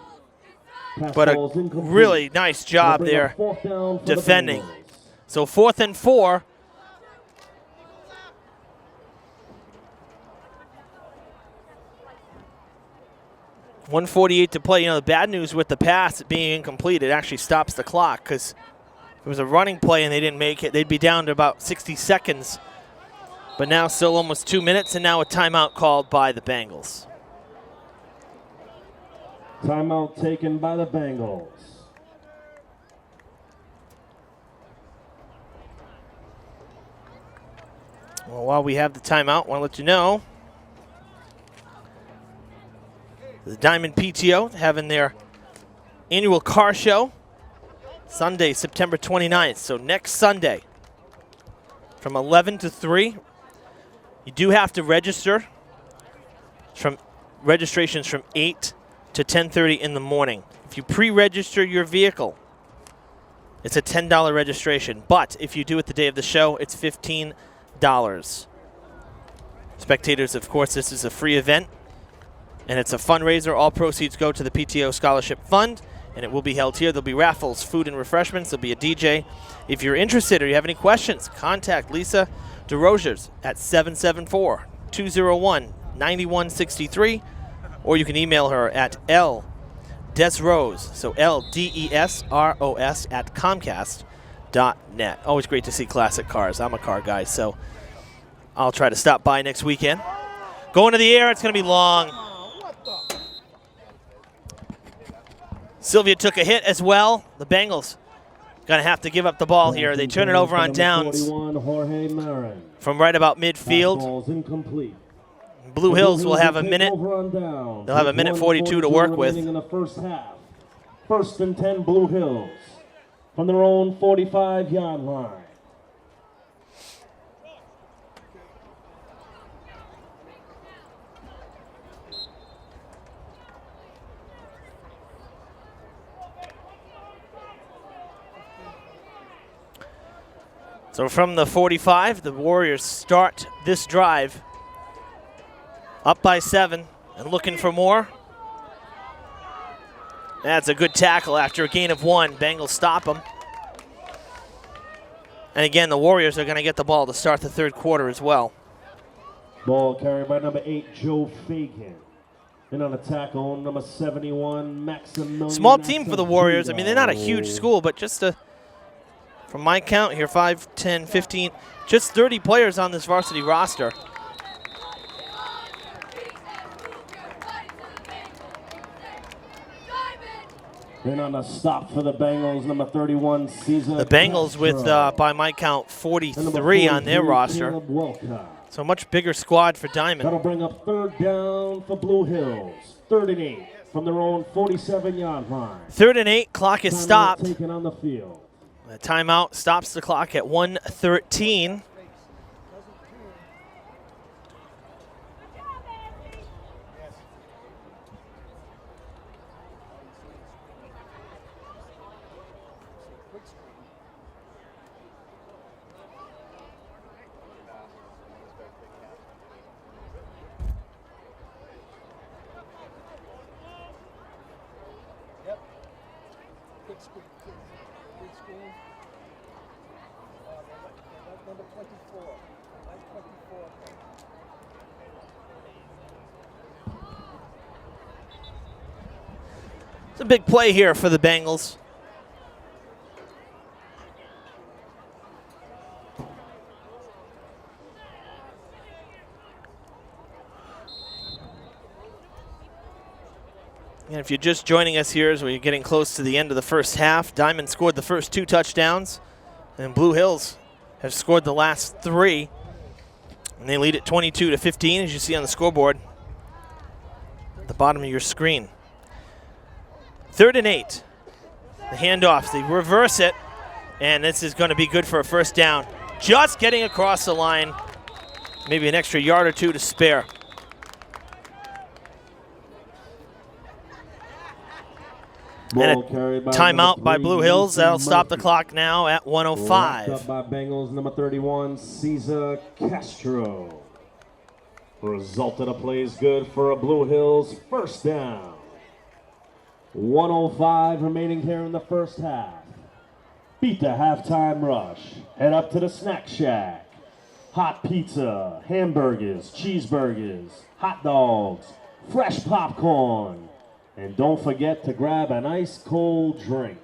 But a really nice job there defending. So 4th and 4. .148 to play. You know, the bad news with the pass being incomplete, it actually stops the clock, because if it was a running play and they didn't make it, they'd be down to about 60 seconds. But now still almost 2 minutes, and now a timeout called by the Bengals. Timeout taken by the Bengals. Well, while we have the timeout, I want to let you know the Diman PTO having their annual car show Sunday, September 29th. So next Sunday from 11 to 3. You do have to register. Registrations from 8 to 10:30 in the morning. If you pre-register your vehicle, it's a $10 registration. But if you do it the day of the show, it's $15. Spectators, of course, this is a free event, and it's a fundraiser. All proceeds go to the PTO Scholarship Fund, and it will be held here. There'll be raffles, food and refreshments. There'll be a DJ. If you're interested or you have any questions, contact Lisa DeRogers at 774-201-9163, or you can email her at ldesrose, so LDESROS at Comcast.net. Always great to see classic cars. I'm a car guy, so I'll try to stop by next weekend. Going to the air, it's going to be long. Sylvia took a hit as well. The Bengals going to have to give up the ball here. They turn it over on downs from right about midfield. Blue Hills will have a minute. They'll have a minute 42 to work with. In the first half. 1st and 10 Blue Hills from their own 45-yard line. So from the 45, the Warriors start this drive up by 7 and looking for more. That's a good tackle after a gain of 1. Bengals stop them. And again, the Warriors are going to get the ball to start the 3rd quarter as well. Ball carried by number 8, Joe Fagan. And on a tackle, number 71, Maximilian. Small team for the Warriors. I mean, they're not a huge school, but just from my count here, 5, 10, 15, just 30 players on this varsity roster. Then on the stop for the Bengals, number 31, Caesar. The Bengals with, by my count, 43 on their roster. So a much bigger squad for Diman. That'll bring up 3rd down for Blue Hills. 3rd and 8 from their own 47-yard line. 3rd and 8, clock is stopped. Taken on the field. The timeout stops the clock at 1:13. Number 24. That's 24. It's a big play here for the Bengals. And if you're just joining us here as we're getting close to the end of the first half, Diman scored the first 2 touchdowns, and Blue Hills have scored the last 3. And they lead at 22-15, as you see on the scoreboard at the bottom of your screen. 3rd and 8. The handoffs, they reverse it, and this is going to be good for a first down. Just getting across the line, maybe an extra yard or 2 to spare. And Ball carried by timeout by number 3, Blue Hills. Mason That'll stop the Murphy. clock now at Wrapped 105. up by Bengals number 31, Cesar Castro. Result of the play is good for a Blue Hills first down. 1:05 remaining here in the first half. Beat the halftime rush. Head up to the snack shack. Hot pizza, hamburgers, cheeseburgers, hot dogs, fresh popcorn. And don't forget to grab an ice cold drink.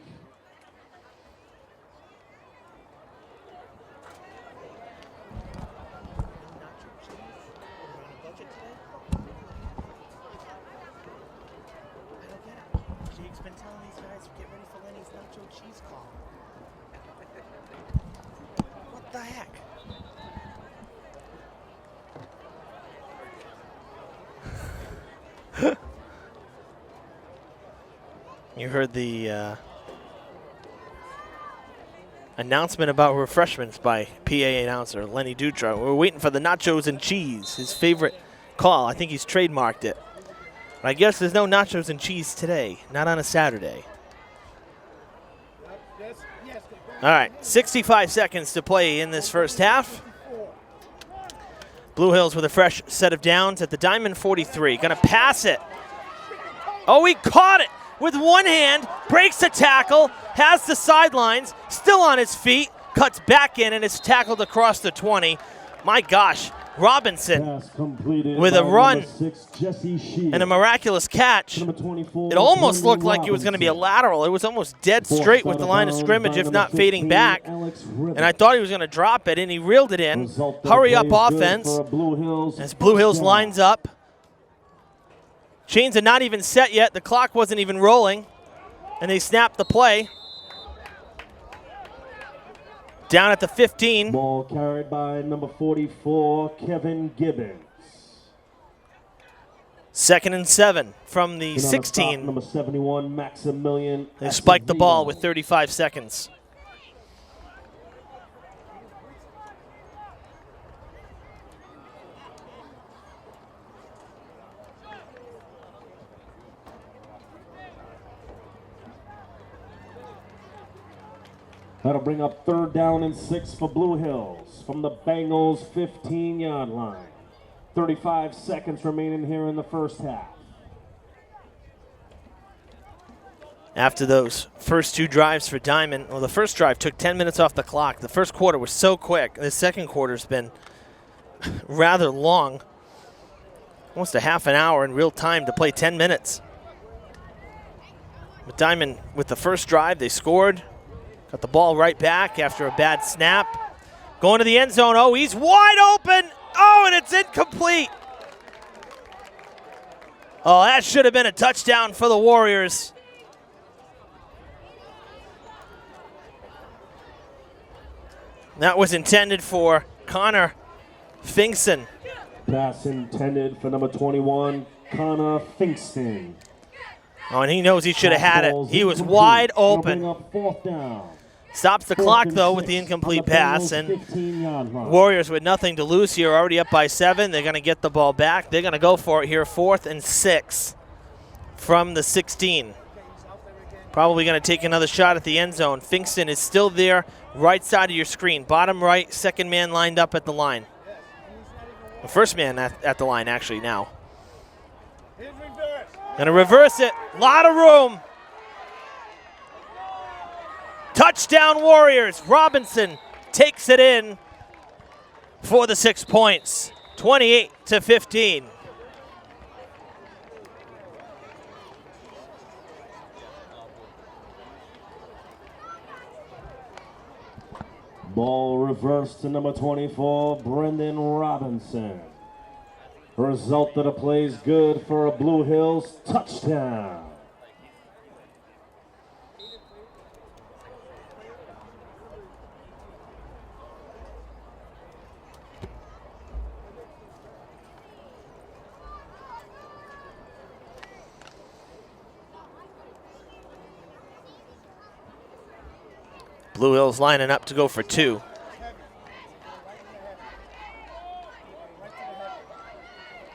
Jake's been telling these guys to get ready for Lenny's nacho cheese call. What the heck? You heard the announcement about refreshments by PA announcer Lenny Dutra. We're waiting for the nachos and cheese, his favorite call. I think he's trademarked it. But I guess there's no nachos and cheese today, not on a Saturday. All right, 65 seconds to play in this first half. Blue Hills with a fresh set of downs at the Diamond 43. Gonna pass it. Oh, he caught it with one hand, breaks the tackle, has the sidelines, still on his feet, cuts back in, and is tackled across the 20. My gosh, Robinson with a run 6, Jesse Shields. and a miraculous catch. Number 24, It almost Brendan looked like it was going to be a lateral. It was almost dead straight with the line of scrimmage, if not fading back. And I thought he was going to drop it, and he reeled it in. Hurry up offense as Blue Hills lines up. Chains are not even set yet. The clock wasn't even rolling, and they snapped the play. Down at the 15. Ball carried by number 44, Kevin Gibbons. 2nd and 7 from the And on the 16. stop, number 71, Maximilian. They spiked the ball Acevedo. with 35 seconds. That'll bring up 3rd down and 6 for Blue Hills from the Bengals 15-yard line. 35 seconds remaining here in the first half. After those first two drives for Diamond, well, the first drive took 10 minutes off the clock. The first quarter was so quick. The second quarter's been rather long. Almost a half an hour in real time to play 10 minutes. But Diamond, with the first drive, they scored. Got the ball right back after a bad snap. Going to the end zone. Oh, he's wide open. Oh, and it's incomplete. Oh, that should have been a touchdown for the Warriors. That was intended for Connor Finkson. Pass intended for number 21, Connor Finkston. Oh, and he knows he should have had it. He was wide open. Up 4th down. Stops the clock, though, with the incomplete pass. And Warriors with nothing to lose here, already up by 7. They're going to get the ball back. They're going to go for it here, 4th and 6 from the 16. Probably going to take another shot at the end zone. Finkston is still there, right side of your screen. Bottom right, second man lined up at the line. The first man at the line, actually, now. Going to reverse it. Lot of room. Touchdown Warriors. Robinson takes it in for the 6 points. 28-15. Ball reversed to number 24, Brendan Robinson. Result of the play is good for a Blue Hills touchdown. Blue Hills lining up to go for 2.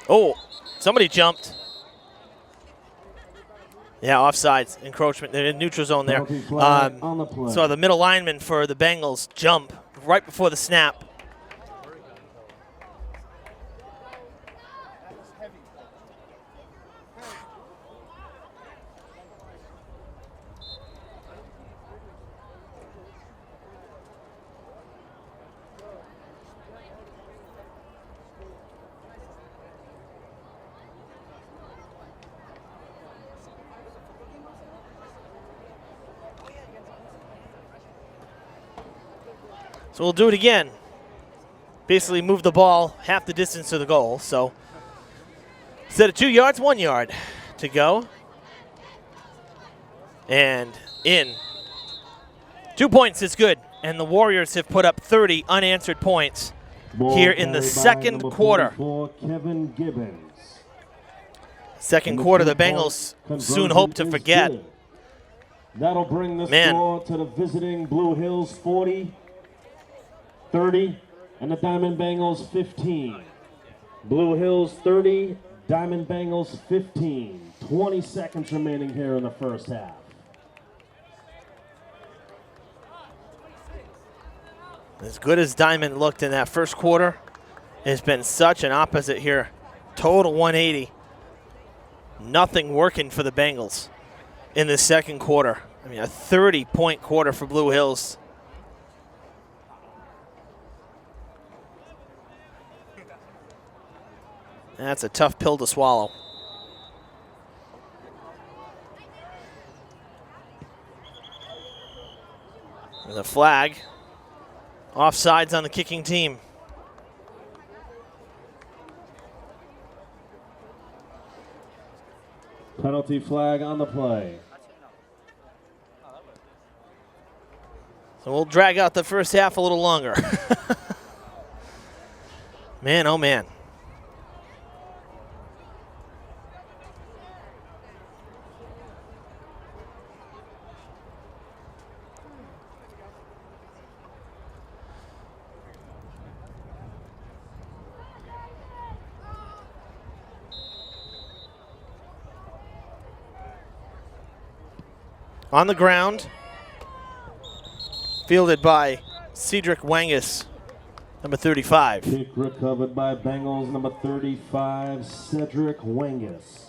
Oh, somebody jumped. Yeah, offsides, encroachment. They're in neutral zone there. Penalty flag on the play. So the middle lineman for the Bengals jump right before the snap. So we'll do it again. Basically move the ball half the distance to the goal. So instead of 2 yards, 1 yard to go. And in. 2 points is good. And the Warriors have put up 30 unanswered points Ball here in the carried by second number quarter. 44, Kevin Gibbons. Second quarter, the Bengals soon hope to forget. Good. That'll bring the Man. score to the visiting Blue Hills 40, 30, and the Diamond Bengals 15. Blue Hills 30, Diamond Bengals 15. 20 seconds remaining here in the first half. As good as Diamond looked in that first quarter, it's been such an opposite here. Total 180. Nothing working for the Bengals in the second quarter. I mean, a 30-point quarter for Blue Hills. That's a tough pill to swallow. There's a flag. Offsides on the kicking team. Penalty flag on the play. So we'll drag out the first half a little longer. Man, oh man. On the ground, fielded by Cedric Wangus, number 35. Kick recovered by Bengals number 35, Cedric Wangus.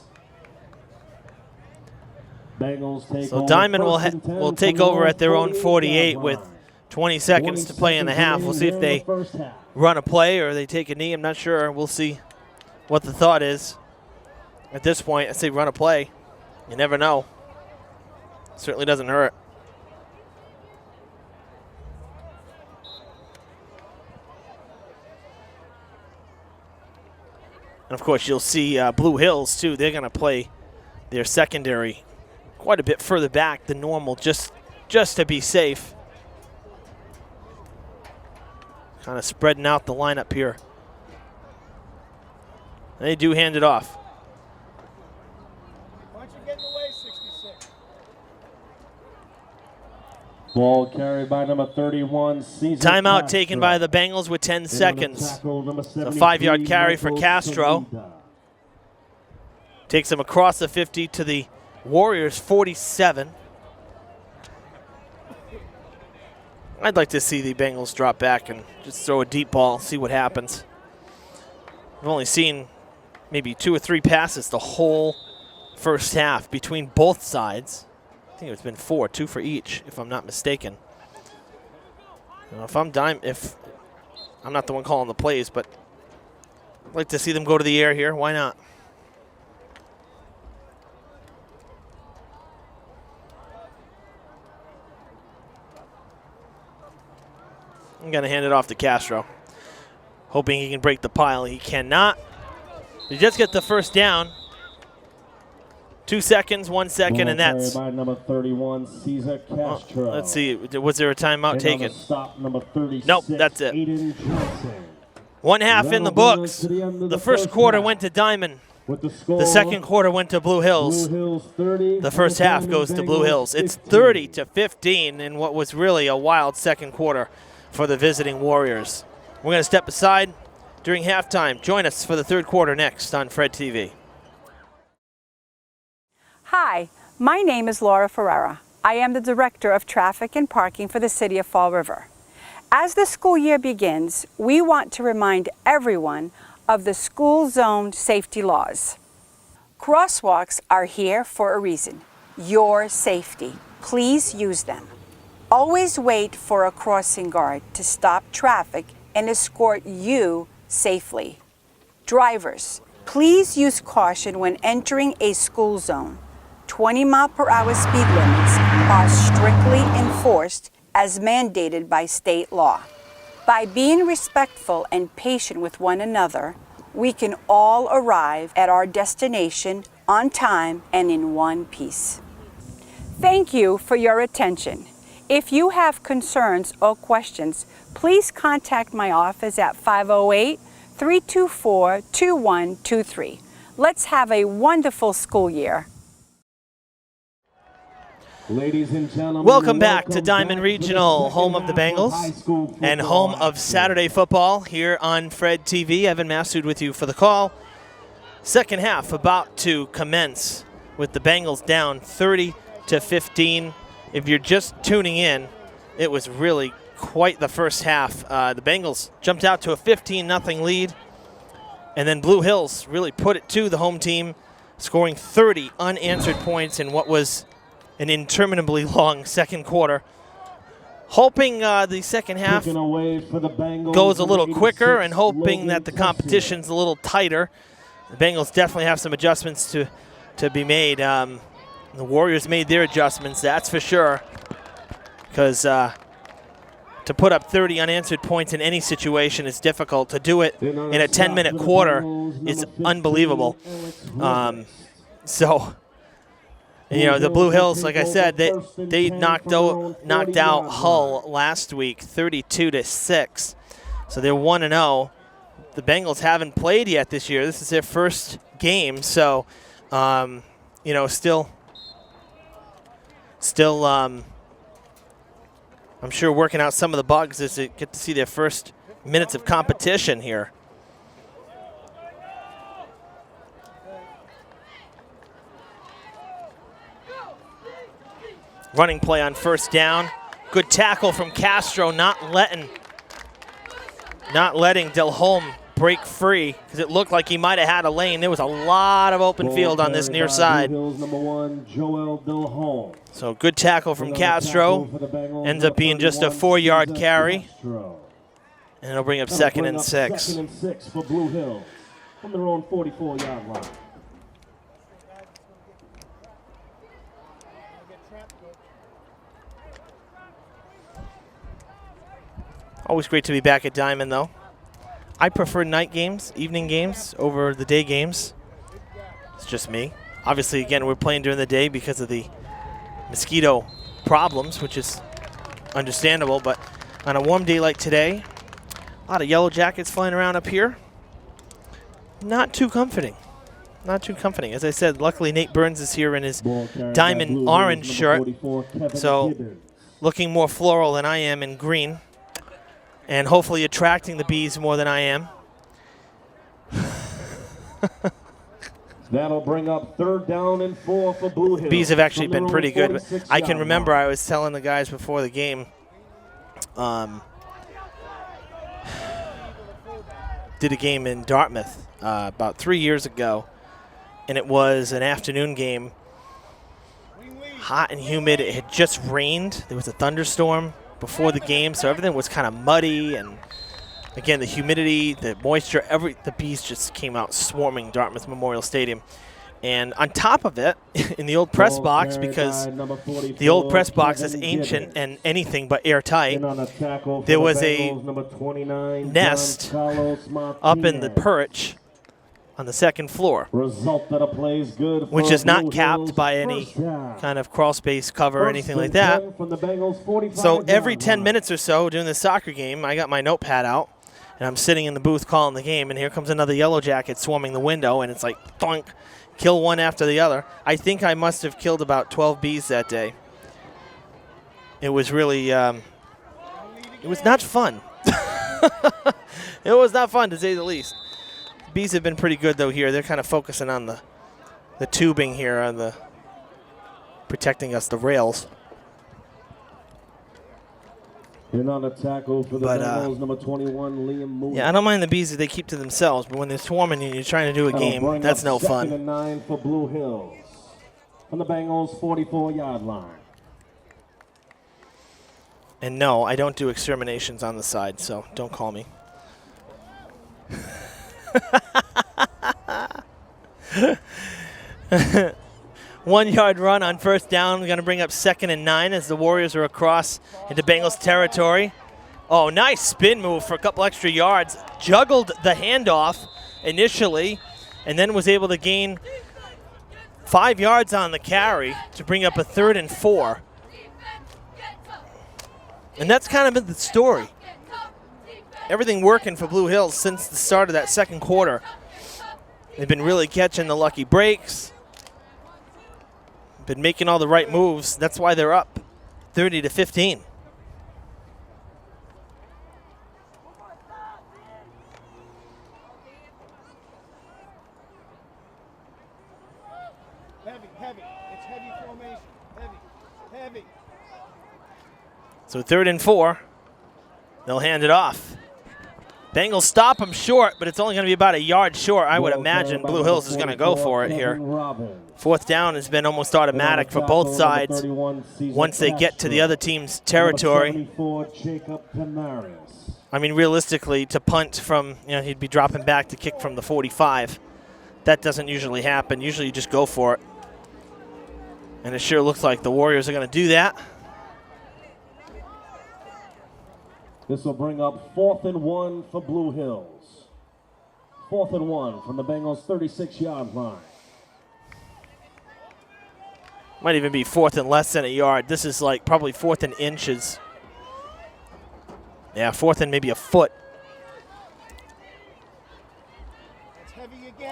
Bengals take So over Diamond will, first and 10 will take from over at their own 48 48 with 20 seconds to play in the half. We'll see if they run a play or they take a knee. I'm not sure. We'll see what the thought is. At this point, I say run a play. You never know. Certainly doesn't hurt. And of course, you'll see Blue Hills too. They're going to play their secondary quite a bit further back than normal, just to be safe. Kind of spreading out the lineup here. They do hand it off. Why don't you get in the way, 66? Ball carried by number 31, Caesar Timeout Castro. taken by the Bengals with 10 In on the seconds. tackle, number It's a 73, 5-yard carry for Michael Castro. Salida. Takes him across the 50 to the Warriors 47. I'd like to see the Bengals drop back and just throw a deep ball, see what happens. I've only seen maybe 2 or 3 passes the whole first half between both sides. I think it's been 4, 2 for each, if I'm not mistaken. You know, if I'm not the one calling the plays, but I'd like to see them go to the air here. Why not? I'm going to hand it off to Castro, hoping he can break the pile. He cannot. He just get the first down. 2 seconds, 1 second, Ball and that's. carried by number 31, Caesar Castro. Let's see. Was there a timeout And on the taken? stop, number 36, Nope, that's it. Aiden Johnson. 1 half in the That'll bring books. us to the end of The first quarter half. went to Diamond. With the score, The second quarter went to Blue Hills. Blue Hills 30. The first and half Diamond goes to Blue Bengals Hills. It's 15. 30-15 in what was really a wild second quarter for the visiting Warriors. We're going to step aside during halftime. Join us for the third quarter next on Fred TV. Hi, My name is Laura Ferrara. I am the Director of Traffic and Parking for the City of Fall River. As the school year begins, we want to remind everyone of the school zone safety laws. Crosswalks are here for a reason, your safety. Please use them. Always wait for a crossing guard to stop traffic and escort you safely. Drivers, please use caution when entering a school zone. 20-mile-per-hour speed limits are strictly enforced as mandated by state law. By being respectful and patient with one another, we can all arrive at our destination on time and in one piece. Thank you for your attention. If you have concerns or questions, please contact my office at 508-324-2123. Let's have a wonderful school year. Ladies and gentlemen, Welcome back to Diman Regional, home of the Bengals and home of Saturday football here on Fred TV. Evan Massoud with you for the call. Second half about to commence with the Bengals down 30-15. If you're just tuning in, it was really quite the first half. The Bengals jumped out to a 15-0 lead, and then Blue Hills really put it to the home team, scoring 30 unanswered points in what was an interminably long second quarter. Hoping the second half goes a little quicker and hoping that the competition's a little tighter. The Bengals definitely have some adjustments to be made. The Warriors made their adjustments, that's for sure, because to put up 30 unanswered points in any situation is difficult. To do it in a 10-minute quarter is unbelievable. You know, the Blue Hills, like I said, they knocked out Hull last week, 32-6. So they're 1-0. The Bengals haven't played yet this year. This is their first game, so you know, still, I'm sure working out some of the bugs as they get to see their first minutes of competition here. Running play on first down. Good tackle from Castro, not letting Delholme break free, because it looked like he might have had a lane. There was a lot of open field on this near side. So good tackle from Castro. Ends up being just a 4-yard carry. And it'll bring up 2nd and 6. 2nd and 6 for Blue Hills from their own 44-yard line. Always great to be back at Diman, though. I prefer night games, evening games, over the day games. It's just me. Obviously, again, we're playing during the day because of the mosquito problems, which is understandable. But on a warm day like today, a lot of yellow jackets flying around up here. Not too comforting. Not too comforting. As I said, luckily Nate Burns is here in his diamond orange shirt. So looking more floral than I am in green. And hopefully attracting the bees more than I am. That'll bring up 3rd down and 4 for Blue Hills. Bees have actually been pretty good. I can remember I was telling the guys before the game, did a game in Dartmouth about 3 years ago, and it was an afternoon game, hot and humid. It had just rained. There was a thunderstorm before the game, so everything was kind of muddy, and again, the humidity, the moisture, the bees just came out swarming Dartmouth Memorial Stadium. And on top of it, in the old press box, because the old press box is ancient and anything but airtight, there was a nest up in the perch on the 2nd floor, which is not capped by any kind of crawl space cover or anything like that. So every 10 minutes or so during the soccer game, I got my notepad out, and I'm sitting in the booth calling the game, and here comes another yellow jacket swarming the window, and it's like, thunk, kill one after the other. I think I must have killed about 12 bees that day. It was really, it was not fun. It was not fun, to say the least. Bees have been pretty good, though, here. They're kind of focusing on the tubing here on the protecting us, the rails. And on the tackle for the But, Bengals, number 21, Liam Mooney. Yeah, I don't mind the bees that they keep to themselves, but when they're swarming and you're trying to do a That'll game, bring that's up no second fun. and 9 for Blue Hills. From the Bengals' 44-yard line. And no, I don't do exterminations on the side, so don't call me. 1 yard run on first down. We're going to bring up second and 9 as the Warriors are across into Bengals territory. Oh, nice spin move for a couple extra yards. Juggled the handoff initially and then was able to gain 5 yards on the carry to bring up a 3rd and 4. And that's kind of been the story. Everything working for Blue Hills since the start of that second quarter. They've been really catching the lucky breaks. Been making all the right moves. That's why they're up 30-15. Heavy. It's heavy formation. Heavy. So 3rd and 4. They'll hand it off. Bengals stop them short, but it's only going to be about a yard short. I would imagine Blue Hills is going to go for it here. 4th down has been almost automatic for both sides once they get to the other team's territory. I mean, realistically, to punt from, he'd be dropping back to kick from the 45. That doesn't usually happen. Usually you just go for it. And it sure looks like the Warriors are going to do that. This will bring up 4th and 1 for Blue Hills. 4th and 1 from the Bengals' 36-yard line. Might even be 4th and less than a yard. This is like probably 4th and inches. Yeah, 4th and maybe a foot.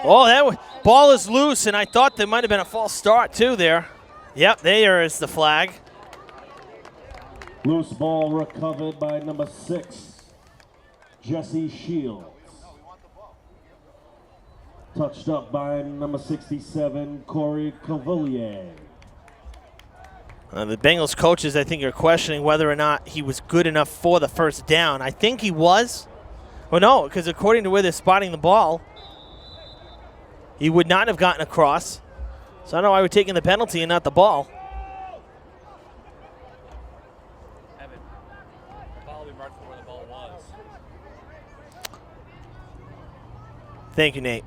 Oh, ball is loose, and I thought there might have been a false start too there. Yep, there is the flag. Loose ball recovered by number 6, Jesse Shields. Touched up by number 67, Corey Cavalier. The Bengals coaches, I think, are questioning whether or not he was good enough for the first down. I think he was. Well, no, because according to where they're spotting the ball, he would not have gotten across. So I don't know why we're taking the penalty and not the ball. Evan, the ball will be marked for where the ball was. Thank you, Nate.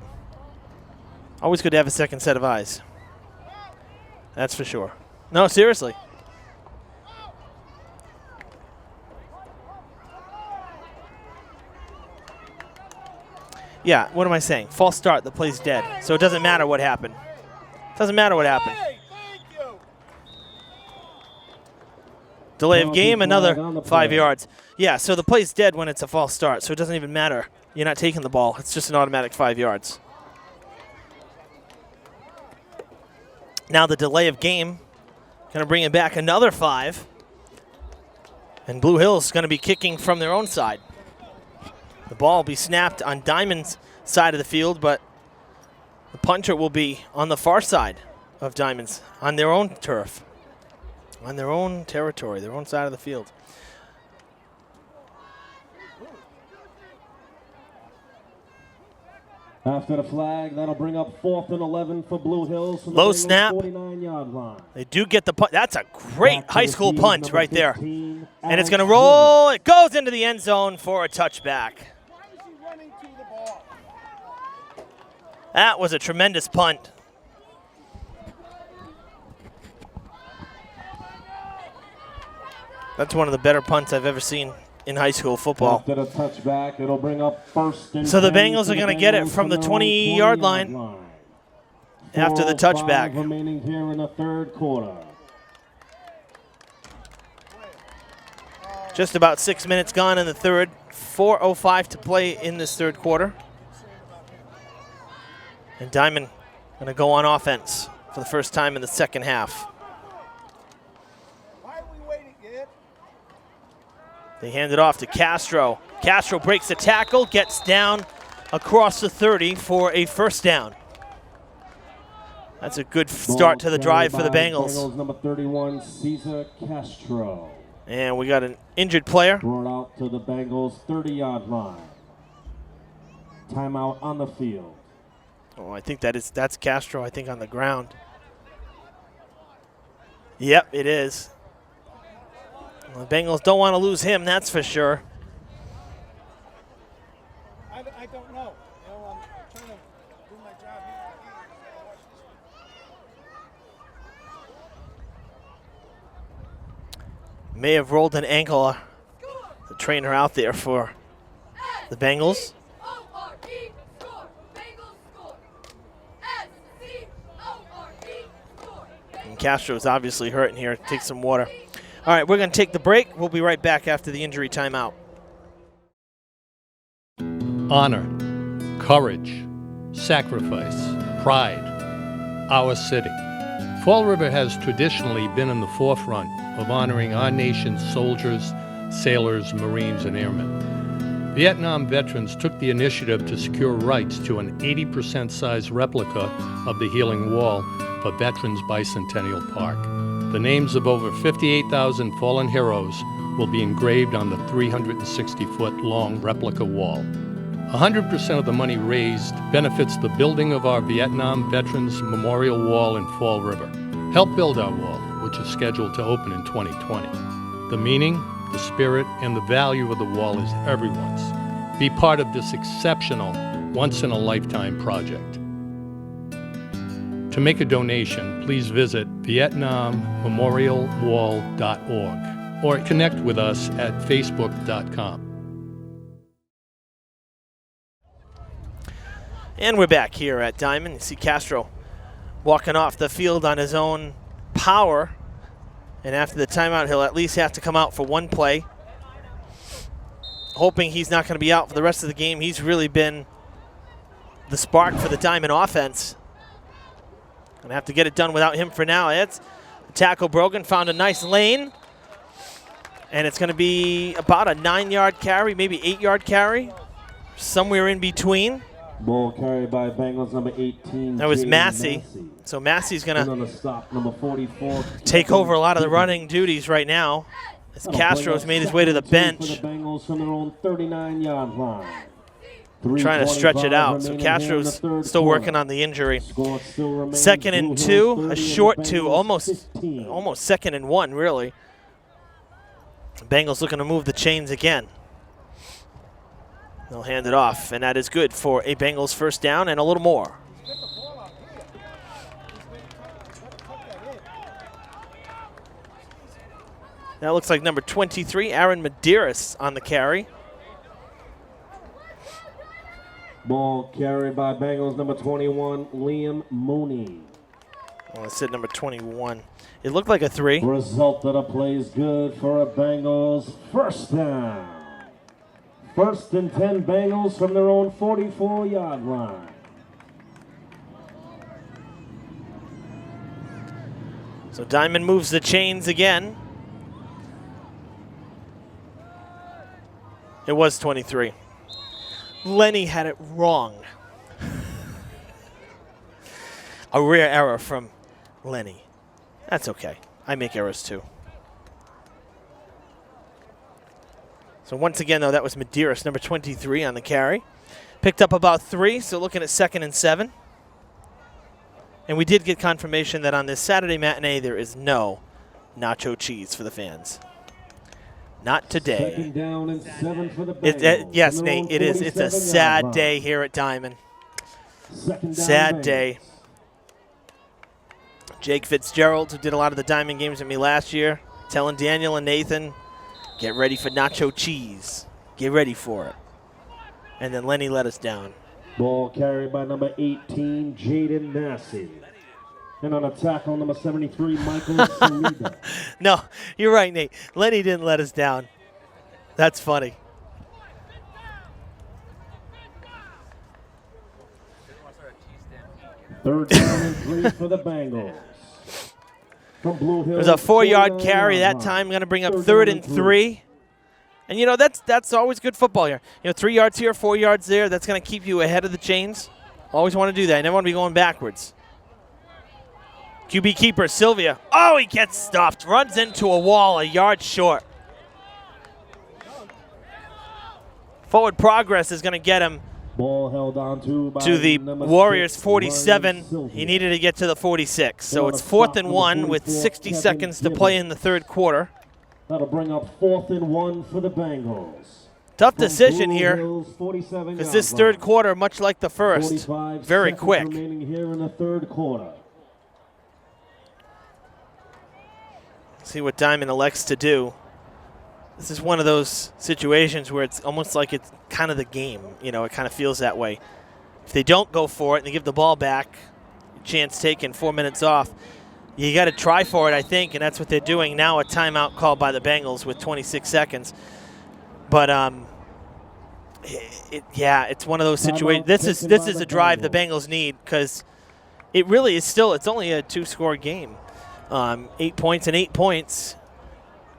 Always good to have a second set of eyes. That's for sure. No, seriously. Yeah, what am I saying? False start, the play's dead. So it doesn't matter what happened. Doesn't matter what happened. Delay of game, another 5 yards. Yeah, so the play's dead when it's a false start, so it doesn't even matter. You're not taking the ball. It's just an automatic 5 yards. Now the delay of game, going to bring it back another 5. And Blue Hills is going to be kicking from their own side. The ball will be snapped on Diman's side of the field, but the punter will be on the far side of Diman's, on their own turf, on their own territory, their own side of the field. After the flag, that'll bring up 4th and 11 for Blue Hills. From Low the snap. 49-yard line. They do get the punt. That's a great high school punt number right there. 15, And it's going to Alex roll. It goes into the end zone for a touchback. Why is he running to the ball? That was a tremendous punt. That's one of the better punts I've ever seen in high school football. After the touchback, it'll bring up 1st and So the 10 Bengals for are going to get it Bengals from the their own 20-yard 20-yard line after the 4:05 touchback. remaining here in the 3rd quarter. Just about 6 minutes gone in the third. 4:05 to play in this third quarter. And Diman going to go on offense for the first time in the second half. Why are we waiting yet? They hand it off to Castro. Castro breaks the tackle, gets down across the 30 for a first down. That's a good start to the drive for the Bengals. Bengals number 31, Cesar Castro. And we got an injured player. Brought out to the Bengals 30-yard line. Timeout on the field. Oh, I think that's Castro, I think, on the ground. Yep, it is. Well, the Bengals don't want to lose him, that's for sure. I don't know. You know, I'm trying to do my job here. May have rolled an ankle, the trainer out there for the Bengals. And Castro's obviously hurting here. Take some water. All right, we're going to take the break. We'll be right back after the injury timeout. Honor, courage, sacrifice, pride, our city. Fall River has traditionally been in the forefront of honoring our nation's soldiers, sailors, Marines, and airmen. Vietnam veterans took the initiative to secure rights to an 80% size replica of the Healing Wall for Veterans Bicentennial Park. The names of over 58,000 fallen heroes will be engraved on the 360-foot long replica wall. 100% of the money raised benefits the building of our Vietnam Veterans Memorial Wall in Fall River. Help build our wall, which is scheduled to open in 2020. The meaning, the spirit, and the value of the wall is everyone's. Be part of this exceptional, once-in-a-lifetime project. To make a donation, please visit VietnamMemorialWall.org or connect with us at Facebook.com. And we're back here at Diman. You see Castro walking off the field on his own power. And after the timeout, he'll at least have to come out for one play. Hoping he's not going to be out for the rest of the game. He's really been the spark for the Diman offense. Going to have to get it done without him for now. It's tackle broken, found a nice lane. And it's going to be about a 9-yard carry, maybe 8-yard carry. Somewhere in between. Ball carried by Bengals number 18. That was Massey. So Massey's going to take over a lot of the running duties right now as Castro's made his way to the bench. For the Bengals from their own 39-yard line. Trying to stretch it out. So Castro's still working on the injury. 2nd and 2, a short 2, almost 2nd and 1, really. Bengals looking to move the chains again. They'll hand it off, and that is good for a Bengals first down and a little more. That looks like number 23, Aaron Medeiros on the carry. Ball carried by Bengals number 21, Liam Mooney. Well, I said number 21. It looked like a 3. Result of the play is good for a Bengals first down. 1st and 10 Bengals from their own 44-yard line. So Diman moves the chains again. It was 23. Lenny had it wrong. A rare error from Lenny. That's okay. I make errors too. So once again, though, that was Medeiros, number 23 on the carry. Picked up about 3, so looking at 2nd and 7. And we did get confirmation that on this Saturday matinee, there is no nacho cheese for the fans. Not today. 2nd down and 7 for the Bengals. Yes, Nate, it is. It's a sad day here at Diman. Sad day. Jake Fitzgerald, who did a lot of the Diman games with me last year, telling Daniel and Nathan, get ready for nacho cheese. Get ready for it. And then Lenny let us down. Ball carried by number 18, Jaden Massey. And on a tackle, number 73, Michael Salida. No, you're right, Nate. Lenny didn't let us down. That's funny. Third down and 3 for the Bengals. From Blue Hill, There's a 4-yard carry that time. Going to bring up 3rd and 3. And, you know, that's always good football here. You know, 3 yards here, 4 yards there. That's going to keep you ahead of the chains. Always want to do that. You never want to be going backwards. QB keeper, Sylvia. Oh, he gets stopped. Runs into a wall a yard short. Forward progress is going to get him Ball held on by to the number Warriors 6, 47. Ryan Sylvia. He needed to get to the 46. So Well, it's a 4th stop and for the 1 with 44, 60 Kevin seconds to play in the third quarter. That'll bring up 4th and 1 for the Bengals. Tough From decision Blue here Hills, 47 because yard this line. third quarter, much like the first, 45 very seconds quick. remaining here in the third quarter. See what Diman elects to do. This is one of those situations where it's almost like it's kind of the game. You know, it kind of feels that way. If they don't go for it and they give the ball back, chance taken, 4 minutes off, you got to try for it, I think, and that's what they're doing. Now a timeout called by the Bengals with 26 seconds. But, yeah, it's one of those situations. This is a drive the Bengals need because it really is still, it's only a 2-score game. 8 points and 8 points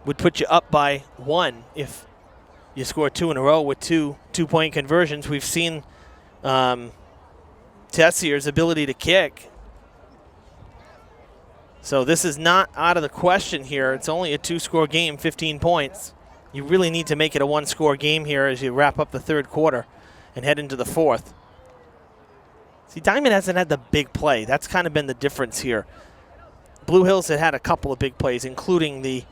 would put you up by 1 if you score 2 in a row with two-point conversions. We've seen Tessier's ability to kick. So this is not out of the question here. It's only a 2-score game, 15 points. You really need to make it a 1-score game here as you wrap up the third quarter and head into the fourth. See, Diman hasn't had the big play. That's kind of been the difference here. Blue Hills had a couple of big plays, including the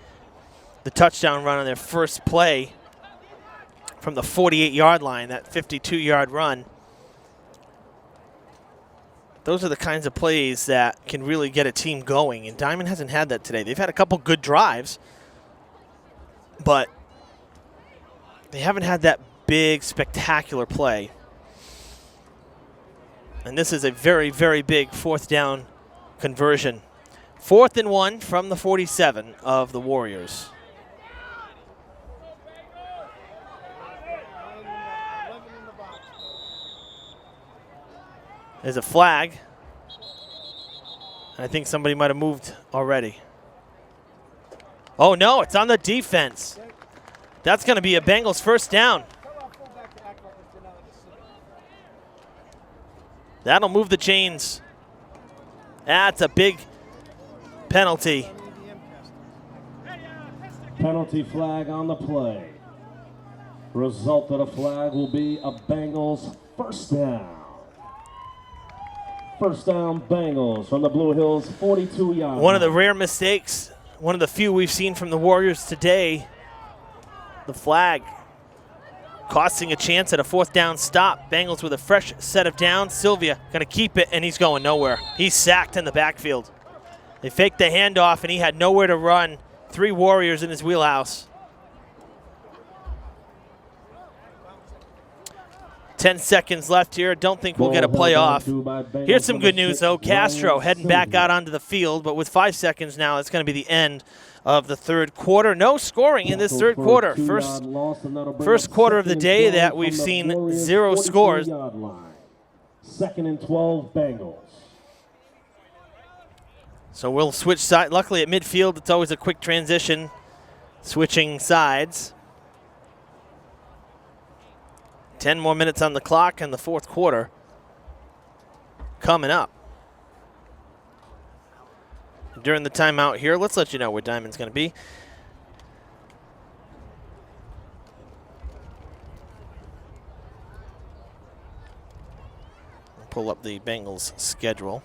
touchdown run on their first play from the 48-yard line, that 52-yard run. Those are the kinds of plays that can really get a team going, and Diman hasn't had that today. They've had a couple good drives, but they haven't had that big, spectacular play. And this is a very, very big 4th down conversion. 4th and 1 from the 47 of the Warriors. There's a flag. I think somebody might have moved already. Oh, no, it's on the defense. That's going to be a Bengals first down. That'll move the chains. That's a big penalty. Penalty flag on the play. Result of the flag will be a Bengals first down. First down Bengals from the Blue Hills 42-yard. One of the rare mistakes, one of the few we've seen from the Warriors today. The flag costing a chance at a 4th down stop. Bengals with a fresh set of downs. Sylvia going to keep it, and he's going nowhere. He's sacked in the backfield. They faked the handoff, and he had nowhere to run. 3 Warriors in his wheelhouse. 10 seconds left here. Don't think we'll get a playoff. Here's some good news, though. Castro heading back out onto the field, but with 5 seconds now, it's going to be the end of the third quarter. No scoring in this third quarter. First quarter of the day that we've seen 0 scores. 2nd and 12 Bengals. So we'll switch side. Luckily at midfield, it's always a quick transition, switching sides. 10 more minutes on the clock in the fourth quarter coming up. During the timeout here, let's let you know where Diman's going to be. We'll pull up the Bengals schedule.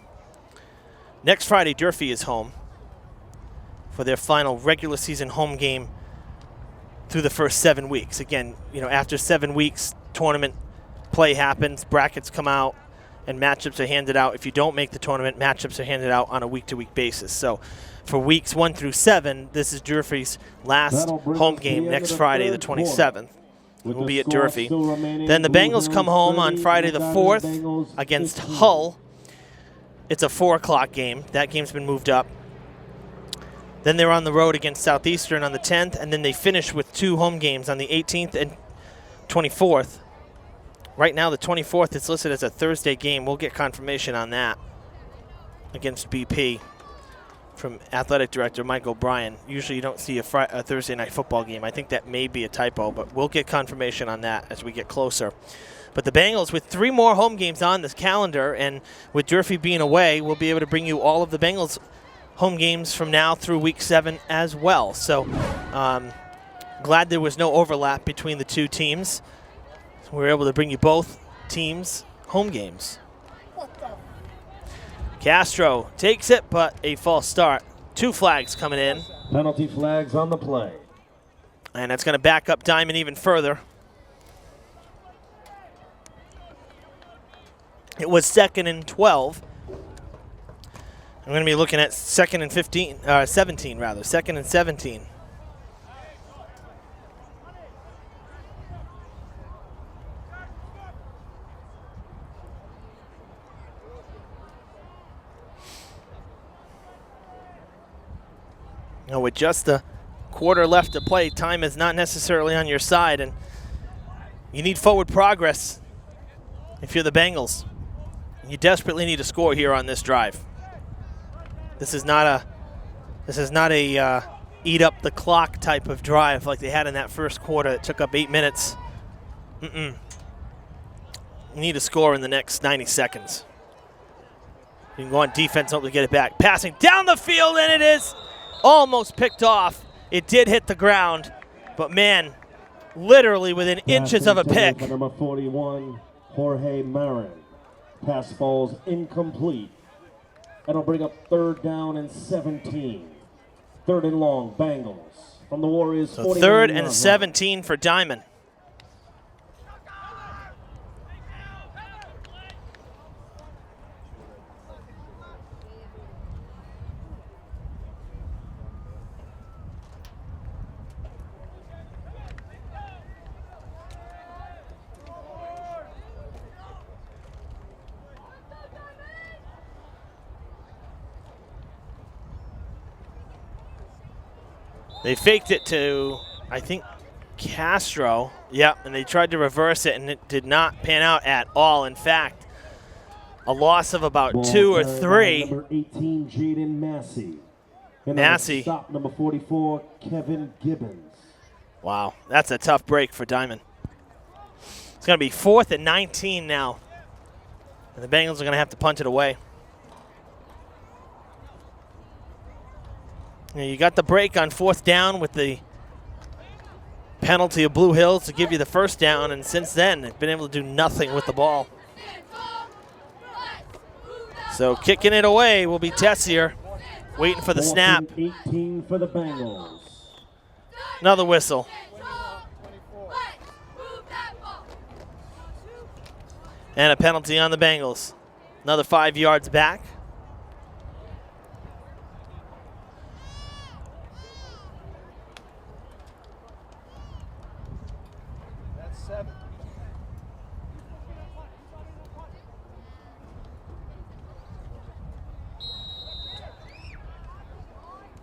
Next Friday, Durfee is home for their final regular season home game through the first 7 weeks. Again, you know, after 7 weeks, tournament play happens, brackets come out, and matchups are handed out. If you don't make the tournament, matchups are handed out on a week-to-week basis. So for weeks 1 through 7, this is Durfee's last home game next Friday, the 27th. We'll be at Durfee. Then the Bengals come home on Friday the 4th against Hull. It's a 4 o'clock game. That game's been moved up. Then they're on the road against Southeastern on the 10th, and then they finish with 2 home games on the 18th and 24th. Right now, the 24th is listed as a Thursday game. We'll get confirmation on that against BP from Athletic Director Mike O'Brien. Usually you don't see a Thursday night football game. I think that may be a typo, but we'll get confirmation on that as we get closer. But the Bengals, with 3 more home games on this calendar, and with Durfee being away, we'll be able to bring you all of the Bengals home games from now through week 7 as well. So glad there was no overlap between the two teams. So we were able to bring you both teams' home games. Castro takes it, but a false start. 2 flags coming in. Penalty flags on the play. And that's going to back up Diman even further. It was 2nd and 12. I'm going to be looking at 2nd and 17 rather. 2nd and 17. Now with just a quarter left to play, time is not necessarily on your side, and you need forward progress if you're the Bengals. You desperately need a score here on this drive. This is not a eat up the clock type of drive like they had in that first quarter. It took up 8 minutes. You need a score in the next 90 seconds. You can go on defense, hope to get it back. Passing down the field, and it is almost picked off. It did hit the ground, but man, literally within inches of a pick. For number 41, Jorge Marin. Pass falls incomplete. That'll bring up 3rd down and 17. 3rd and long, Bengals. From the Warriors, So 3rd and 17 for Diman. They faked it to, I think, Castro. Yep, and they tried to reverse it, and it did not pan out at all. In fact, a loss of about 2 or 3. Number 18, Jaden Massey. And Massey. Stop number 44, Kevin Gibbons. Wow, that's a tough break for Diman. It's going to be 4th and 19 now. And the Bengals are going to have to punt it away. You got the break on 4th down with the penalty of Blue Hills to give you the first down, and since then, they've been able to do nothing with the ball. So kicking it away will be Tessier, waiting for the snap. 18 for the Bengals. Another whistle. And a penalty on the Bengals. Another 5 yards back.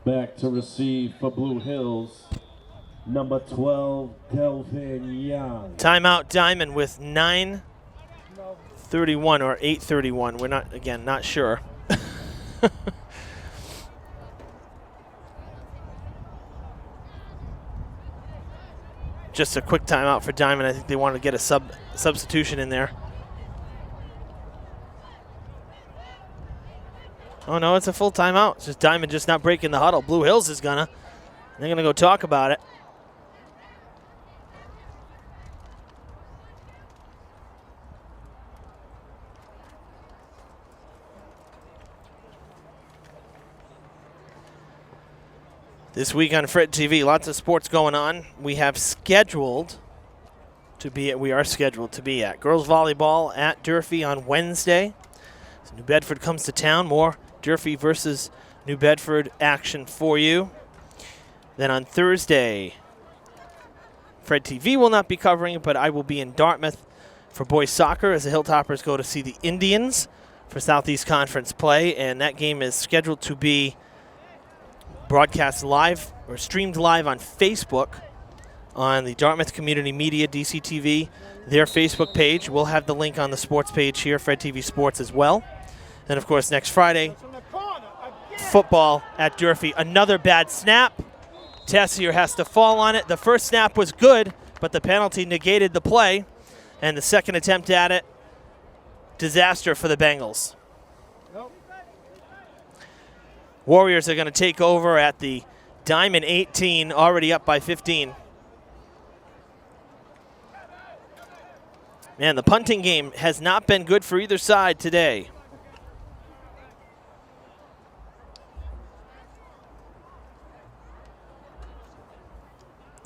Back to receive for Blue Hills, number 12, Delvin Young. Timeout Diman with 9:31 or 8:31. We're not sure. Just a quick timeout for Diman. I think they wanted to get a substitution in there. Oh, no, it's a full timeout. It's just Diman just not breaking the huddle. Blue Hills is gonna. They're going to go talk about it. This week on Fred TV, lots of sports going on. We are scheduled to be at girls volleyball at Durfee on Wednesday. So New Bedford comes to town. More Durfee versus New Bedford action for you. Then on Thursday, Fred TV will not be covering it, but I will be in Dartmouth for boys soccer as the Hilltoppers go to see the Indians for Southeast Conference play, and that game is scheduled to be broadcast live or streamed live on Facebook on the Dartmouth Community Media, DCTV, their Facebook page. We'll have the link on the sports page here, Fred TV Sports as well. Then, of course, next Friday, football at Durfee. Another bad snap. Tessier has to fall on it. The first snap was good, but the penalty negated the play. And the second attempt at it, disaster for the Bengals. Warriors are going to take over at the Diman 18, already up by 15. Man, the punting game has not been good for either side today.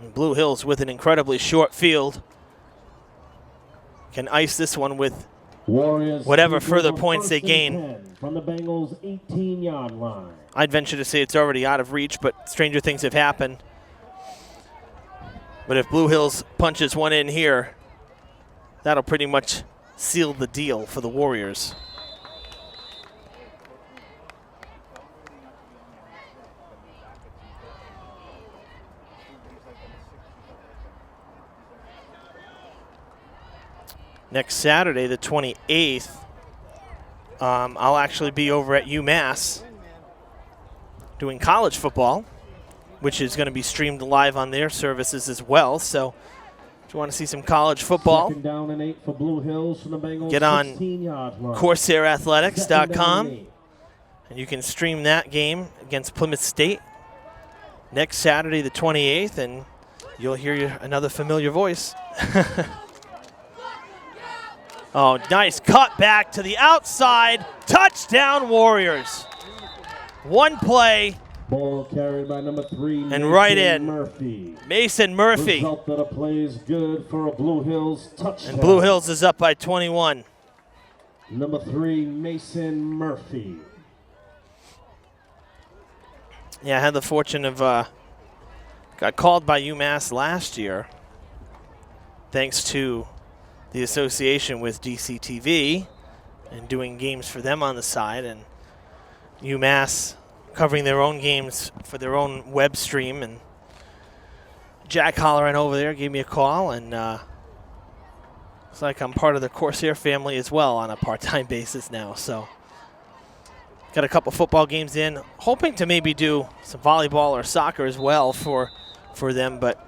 And Blue Hills with an incredibly short field can ice this one with Warriors whatever take further over points they first and gain. 10 from the Bengals' 18-yard line. I'd venture to say it's already out of reach, but stranger things have happened. But if Blue Hills punches one in here, that'll pretty much seal the deal for the Warriors. Next Saturday, the 28th, I'll actually be over at UMass doing college football, which is going to be streamed live on their services as well. So if you want to see some college football, Second down and 8 for Blue Hills from the Bengals' get on 16-yard line. CorsairAthletics.com, Second and you can stream that game against Plymouth State next Saturday, the 28th, and you'll hear another familiar voice. Oh, nice cut back to the outside. Touchdown, Warriors. One play, Ball carried by number 3, and Mason right in. Murphy. Mason Murphy. Result of the play is good for a Blue Hills touchdown. And Blue Hills is up by 21. Number 3, Mason Murphy. Yeah, I had the fortune of, got called by UMass last year, thanks to the association with DCTV and doing games for them on the side, and UMass covering their own games for their own web stream. And Jack Holloran over there gave me a call, and it's like I'm part of the Corsair family as well on a part-time basis now. So got a couple football games in, hoping to maybe do some volleyball or soccer as well for them, but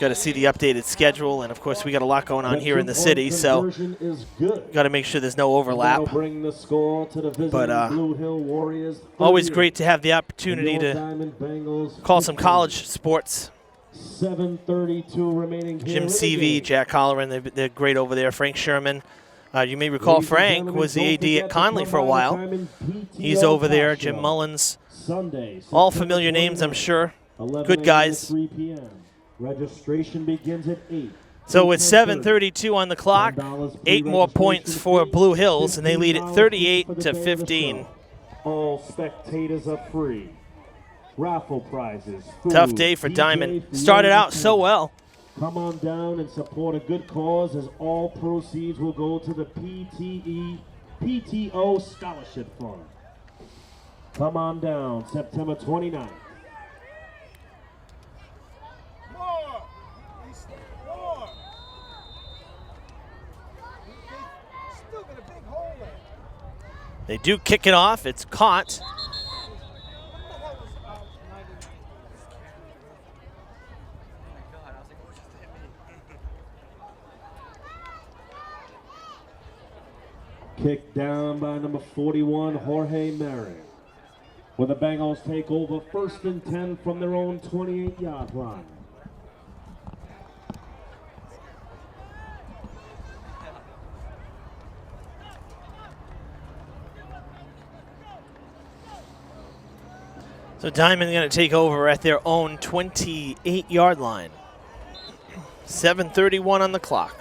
got to see the updated schedule, and of course we got a lot going on here in the city, so got to make sure there's no overlap. Bring the score to the But Blue Hill Warriors. Always great to have the opportunity to call some college sports. 7:32 remaining. Jim Seavey, Jack Holloran, they're great over there. Frank Sherman. You may recall Frank was the AD at Conley for a while. He's over there. Jim Mullins. All familiar names, I'm sure. Good guys. 3 p.m. Registration begins at 8. So with 7:32 on the clock, 8 more points for Blue Hills, and they lead it 38-15. All spectators are free. Raffle prizes. Food, Tough day for DJ, Diman. Started out so well. Come on down and support a good cause, as all proceeds will go to the PTO Scholarship Fund. Come on down, September 29th. More. More. Still got a big hole there. They do kick it off. It's caught. What the hell was 99? God, I was like, oh, just hit me. Kicked down by number 41, Jorge Merrick. When the Bengals take over 1st and 10 from their own 28-yard line. So Diamond's going to take over at their own 28-yard line. 7:31 on the clock.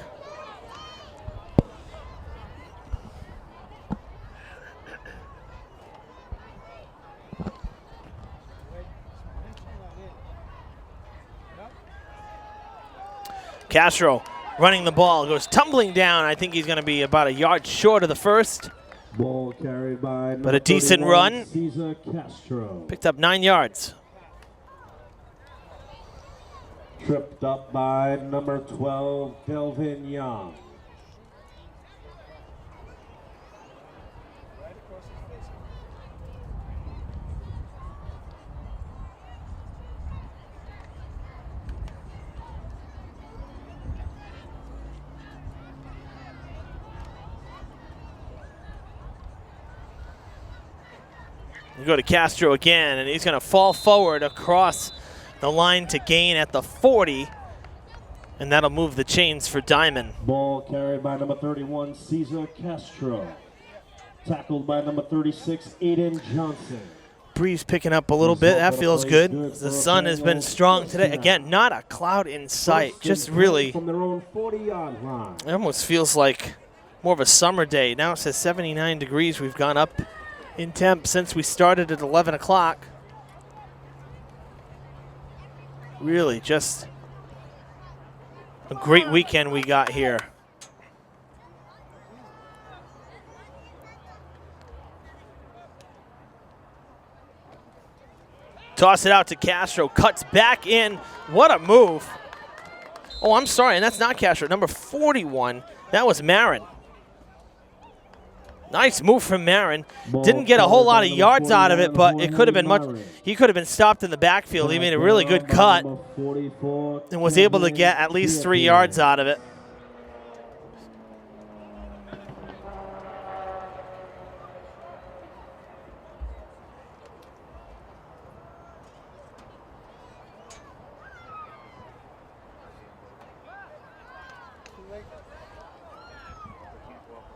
Castro running the ball, goes tumbling down. I think he's going to be about a yard short of the first. Ball carried by But a decent run. Cesar Castro. Picked up 9 yards. Tripped up by number 12, Delvin Young. Right across his face. We go to Castro again, and he's going to fall forward across the line to gain at the 40, and that'll move the chains for Diman. Ball carried by number 31, Cesar Castro. Tackled by number 36, Aiden Johnson. Breeze picking up a little bit. That feels good. The sun has been strong today. Again, not a cloud in sight. Just really, from their own 40-yard line. it almost feels like more of a summer day. Now it says 79 degrees. We've gone up in temp since we started at 11 o'clock. Really just a great weekend we got here. Toss it out to Castro, cuts back in. What a move. Oh, I'm sorry, and that's not Castro. Number 41, that was Marin. Nice move from Marin. Didn't get a whole lot of yards out of it, but it could have been much. He could have been stopped in the backfield. He made a really good cut and was able to get at least 3 yards out of it.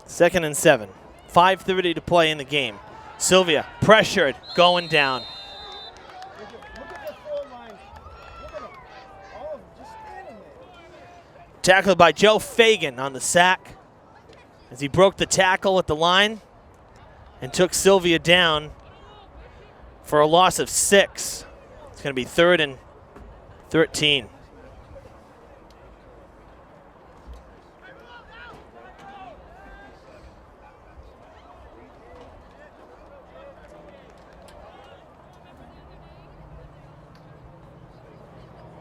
Second and 7. 5:30 to play in the game. Sylvia pressured, going down. Look at the full line. Look at them. All of them just standing there. Tackled by Joe Fagan on the sack as he broke the tackle at the line and took Sylvia down for a loss of 6. It's going to be 3rd and 13.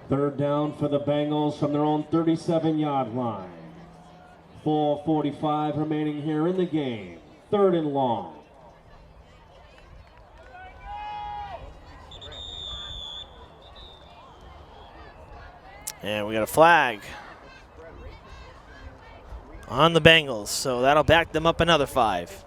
Third down for the Bengals from their own 37-yard line. 4:45 remaining here in the game. 3rd and long. And we got a flag on the Bengals, so that'll back them up another 5.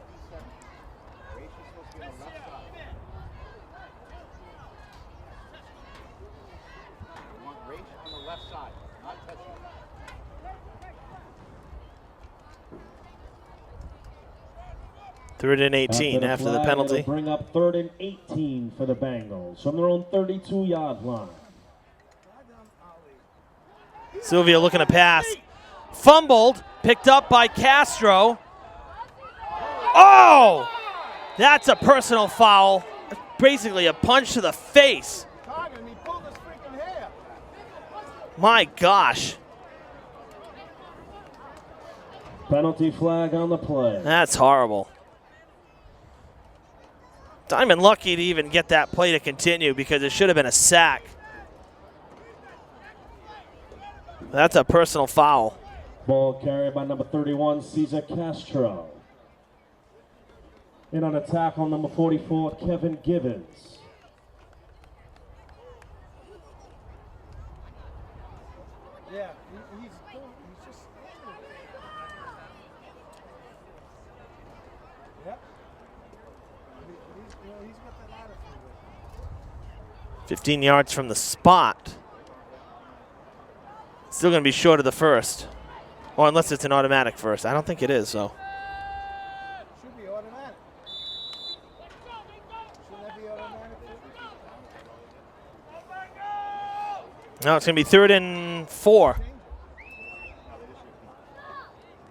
Third and 18 after the penalty. Bring up 3rd and 18 for the Bengals from their own 32-yard line. Sylvia looking to pass. Fumbled, picked up by Castro. Oh! That's a personal foul. Basically a punch to the face. Target him, he pulled his freaking hair. My gosh. Penalty flag on the play. That's horrible. Diman lucky to even get that play to continue because it should have been a sack. That's a personal foul. Ball carried by number 31, Cesar Castro. In on a tackle, number 44, Kevin Gibbons. Yeah, he's just standing there. Yep. He's got that attitude with him. 15 yards from the spot. Still going to be short of the first. Or unless it's an automatic first. I don't think it is, so. Should be automatic. Shouldn't that be automatic? No, it's going to be 3rd and 4.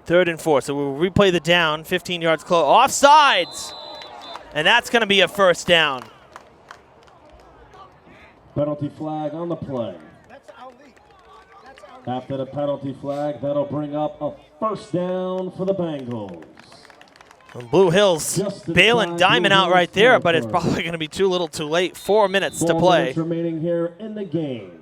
3rd and 4. So we'll replay the down. 15 yards close. Offsides! And that's going to be a first down. Penalty flag on the play. That's our lead. That's our lead. After the penalty flag, that'll bring up a first down for the Bengals. And Blue Hills bailing Diman out right there, but it's probably going to be too little too late. 4 minutes to 4 play. minutes remaining here in the game.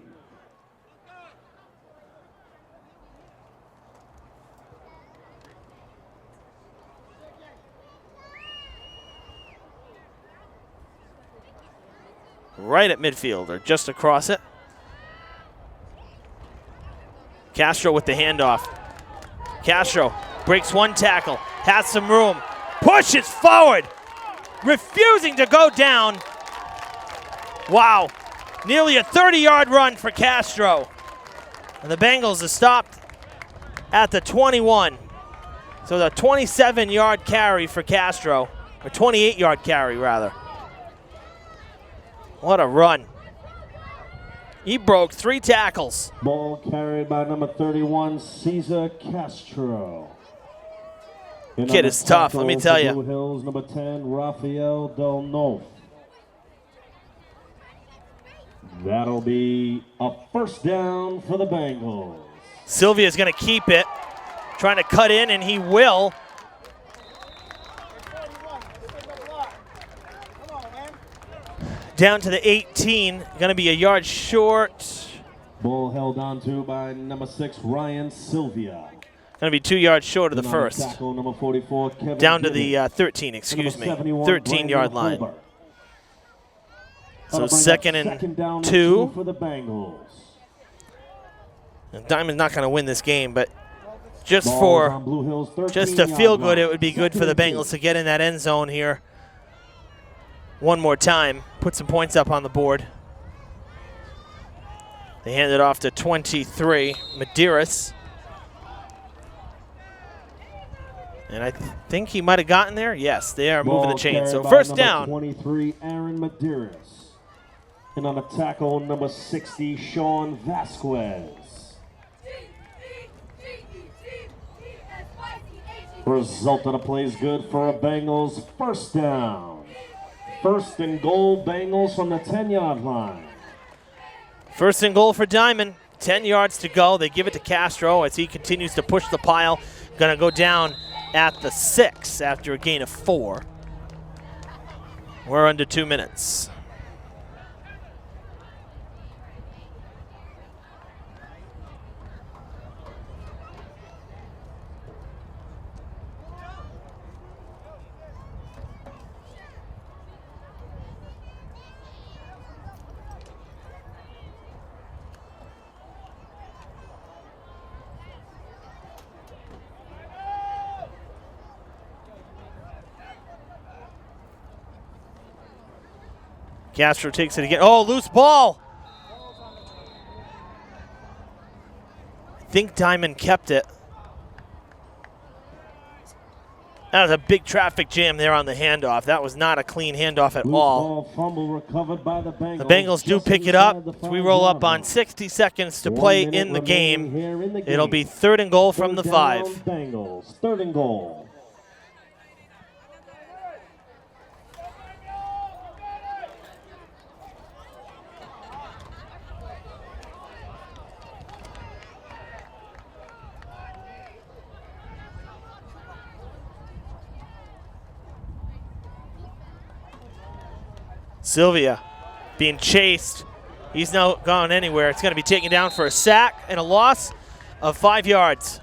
Right at midfield, or just across it. Castro with the handoff. Castro breaks one tackle, has some room, pushes forward, refusing to go down. Wow. Nearly a 30-yard run for Castro. And the Bengals have stopped at the 21. So the 27-yard carry for Castro, or 28-yard carry, rather. What a run. He broke 3 tackles. Ball carried by number 31, Cesar Castro. Kid is tough, let me tell you. Blue Hills, number 10, Rafael Del Nof. That'll be a first down for the Bengals. Sylvia's going to keep it, trying to cut in, and he will. Down to the 18, going to be a yard short. Ball held on to by number 6, Ryan Sylvia. Going to be 2 yards short of the And on first. tackle, number 44, Kevin Down to Gibby. the 13, excuse Number me. 71, 13-yard line. Brandon Holbert. So That'll bring up second down and 2. for the Bengals. And Diamond's not going to win this game, but just Ball for on Blue Hills, just to 13-yard feel good, line. it would be good for the Second and Bengals to get in that end zone here one more time. Put some points up on the board. They hand it off to 23, Medeiros. And I think he might have gotten there. Yes, they are moving the Ball chain. carried So by first number down. 23, Aaron Medeiros. And on the tackle, number 60, Sean Vasquez. Result of the play is good for a Bengals first down. First and goal, Bengals from the 10-yard line. First and goal for Diamond. 10 yards to go. They give it to Castro as he continues to push the pile. Going to go down at the 6 after a gain of 4. We're under 2 minutes. Castro takes it again. Oh, loose ball. I think Diamond kept it. That was a big traffic jam there on the handoff. That was not a clean handoff at Loose all. ball fumble recovered by the Bengals. The Bengals do just pick it inside up. the We roll up 5-yard on line. 60 seconds to 1 play minute in the remaining game. here in the It'll game. be third and goal from the Third 5. down, Bengals, third and goal. Sylvia being chased. He's not gone anywhere. It's going to be taken down for a sack and a loss of 5 yards.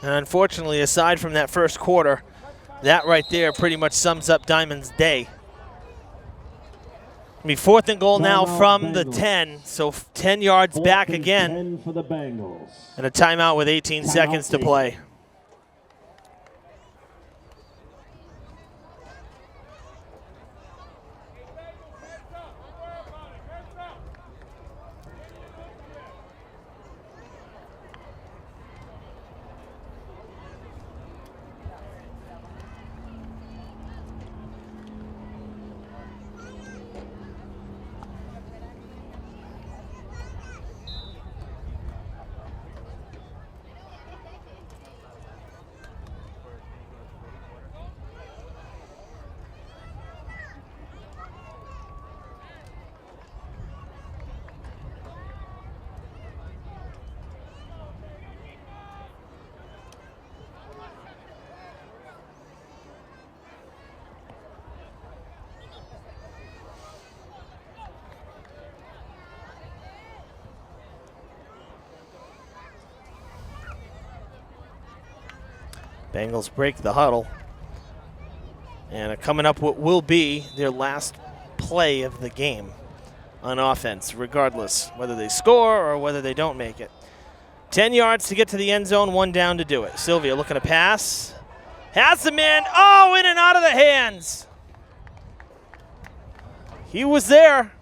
And unfortunately, aside from that first quarter, that right there pretty much sums up Diamond's day. It'll be fourth and goal now Timeout, from the Bengals. 10. So 10 yards Fourth back and again. 10 for the Bengals. And a timeout with 18 Timeout seconds to taken. play. Bengals break the huddle and are coming up what will be their last play of the game on offense, regardless whether they score or whether they don't make it. 10 yards to get to the end zone, 1 down to do it. Sylvia looking to pass. Has the man. Oh, in and out of the hands. He was there.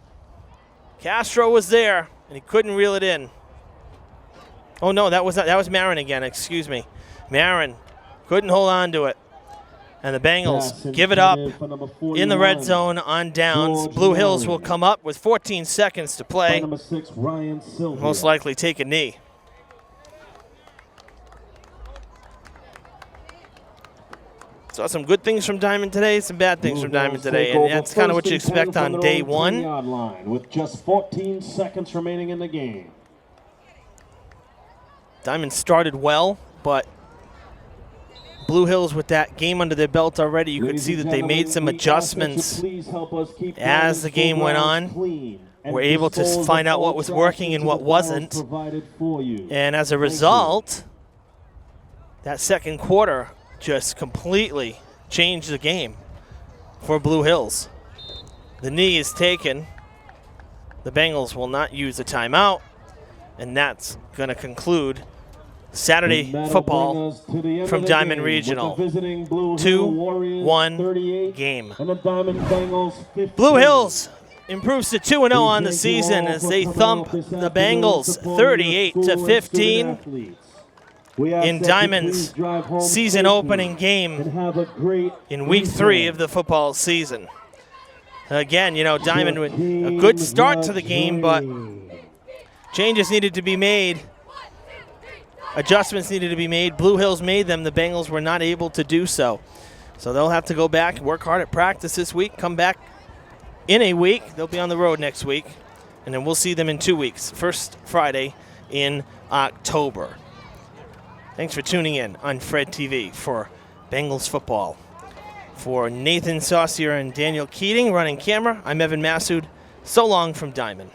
Castro was there, and he couldn't reel it in. Oh, no, that was Marin again. Excuse me. Marin couldn't hold on to it. And the Bengals give it up in the red zone on downs. Blue Hills will come up with 14 seconds to play. Number 6, Ryan Sylvia. Most likely take a knee. Saw some good things from Diamond today, some bad things from Diamond today, and that's kind of what you expect on day one. Line with just 14 seconds remaining in the game. Diamond started well, but Blue Hills with that game under their belt already, you could see that they made some adjustments as the game went on. Were able to find out what was working and what wasn't. And as a result, that second quarter just completely changed the game for Blue Hills. The knee is taken. The Bengals will not use a timeout, and that's going to conclude Saturday football from Diamond Regional. 2-1 game. Blue Hills improves to 2-0 on the season as they thump the Bengals 38-15 in Diamond's season opening game in week 3 of the football season. Again, you know, Diamond with a good start to the game, but changes needed to be made. Adjustments needed to be made. Blue Hills made them. The Bengals were not able to do so. So they'll have to go back, work hard at practice this week, come back in a week. They'll be on the road next week, and then we'll see them in 2 weeks, first Friday in October. Thanks for tuning in on Fred TV for Bengals football. For Nathan Saucier and Daniel Keating running camera, I'm Evan Massoud. So long from Diamond.